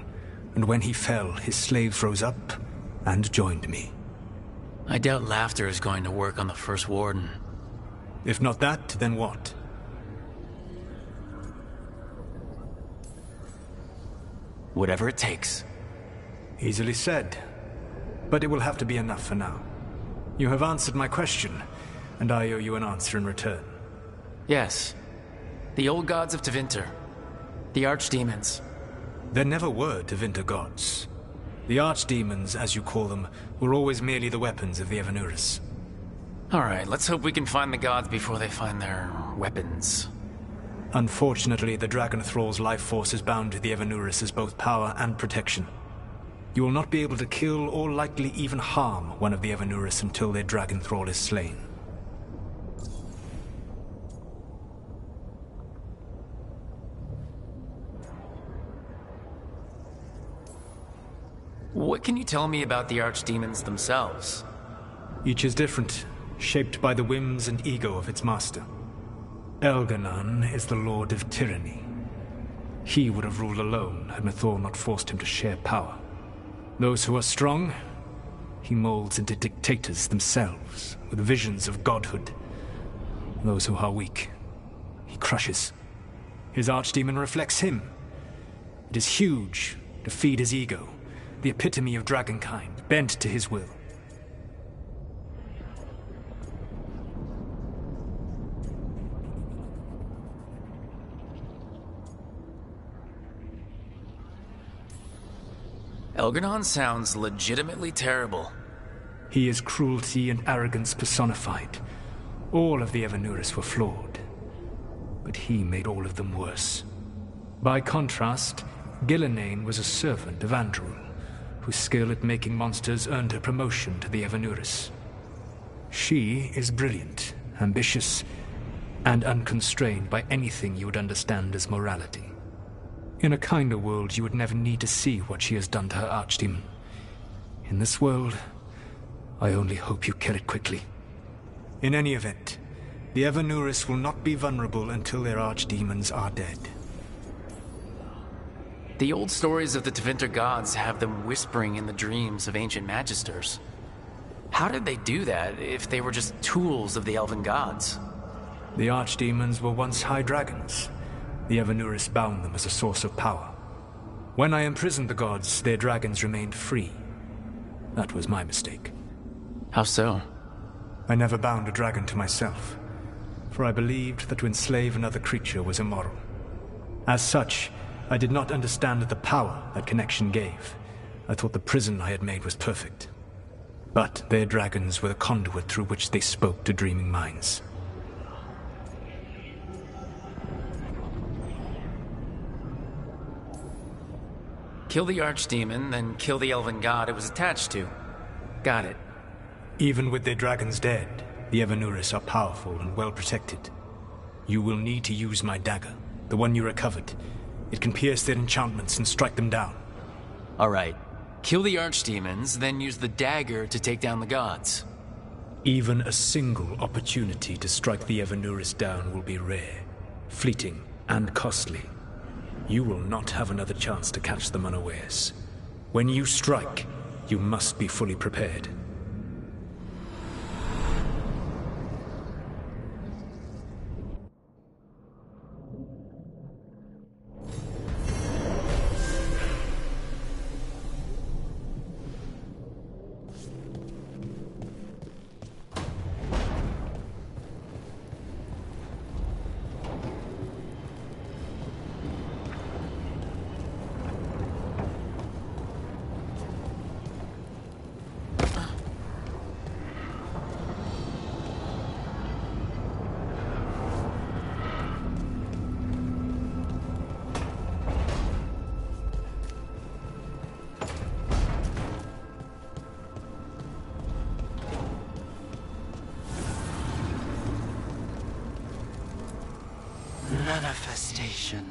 and when he fell, his slaves rose up and joined me.
I doubt laughter is going to work on the First Warden.
If not that, then what?
Whatever it takes.
Easily said, but it will have to be enough for now. You have answered my question, and I owe you an answer in return.
Yes. The old gods of Tevinter. The archdemons.
There never were Tevinter gods. The archdemons, as you call them, were always merely the weapons of the Evanurus.
Alright, let's hope we can find the gods before they find their weapons.
Unfortunately, the Dragon Thrall's life force is bound to the Evanurus as both power and protection. You will not be able to kill or likely even harm one of the Evanurus until their Dragon Thrall is slain.
What can you tell me about the archdemons themselves?
Each is different, shaped by the whims and ego of its master. Elganan is the Lord of Tyranny. He would have ruled alone had Mythor not forced him to share power. Those who are strong, he molds into dictators themselves, with visions of godhood. Those who are weak, he crushes. His archdemon reflects him. It is huge, to feed his ego, the epitome of dragonkind, bent to his will.
Elganon sounds legitimately terrible.
He is cruelty and arrogance personified. All of the Evanuris were flawed, but he made all of them worse. By contrast, Gillenane was a servant of Andrul, whose skill at making monsters earned her promotion to the Evanuris. She is brilliant, ambitious, and unconstrained by anything you would understand as morality. In a kinder world, you would never need to see what she has done to her archdemon. In this world, I only hope you kill it quickly. In any event, the Evanuris will not be vulnerable until their archdemons are dead.
The old stories of the Tevinter gods have them whispering in the dreams of ancient magisters. How did they do that if they were just tools of the elven gods?
The archdemons were once high dragons. The Evanuris bound them as a source of power. When I imprisoned the gods, their dragons remained free. That was my mistake.
How so?
I never bound a dragon to myself, for I believed that to enslave another creature was immoral. As such, I did not understand the power that connection gave. I thought the prison I had made was perfect. But their dragons were the conduit through which they spoke to dreaming minds.
Kill the archdemon, then kill the elven god it was attached to. Got it.
Even with their dragons dead, the Evanuris are powerful and well protected. You will need to use my dagger, the one you recovered. It can pierce their enchantments and strike them down.
Alright. Kill the archdemons, then use the dagger to take down the gods.
Even a single opportunity to strike the Evanuris down will be rare, fleeting, and costly. You will not have another chance to catch them unawares. When you strike, you must be fully prepared.
Manifestation.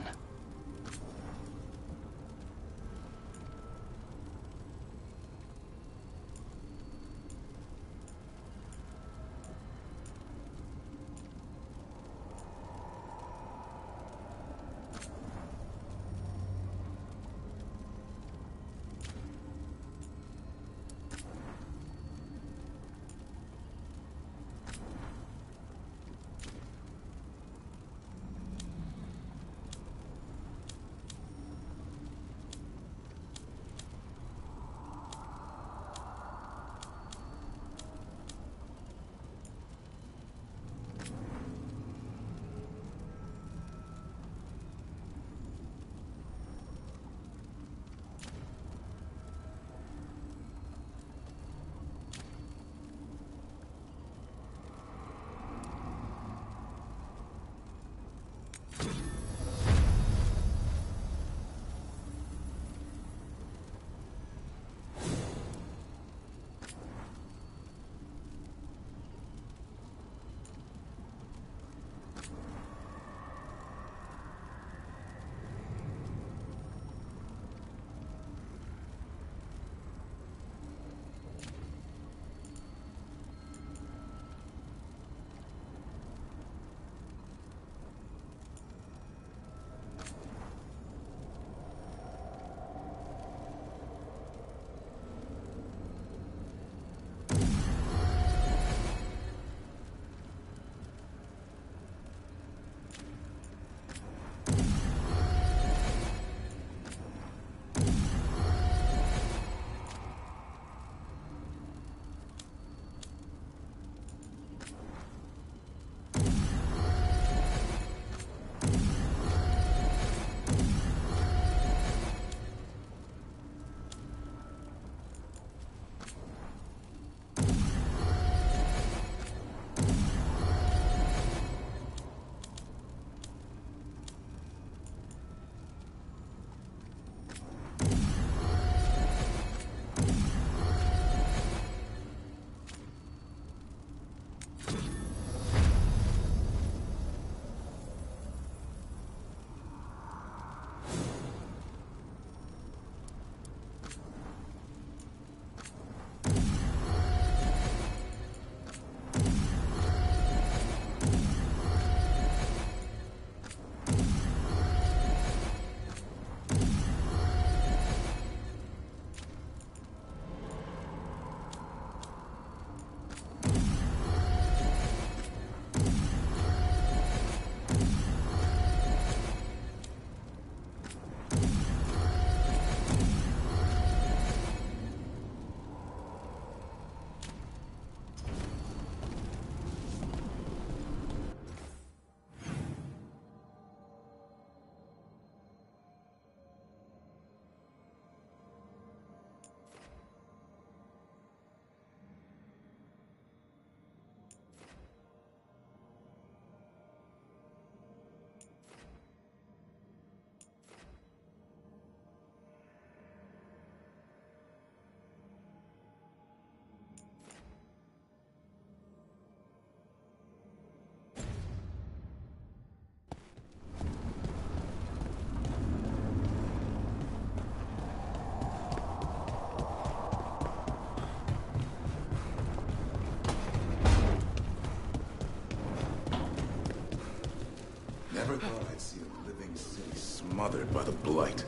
thought I'd see a living city smothered by the Blight.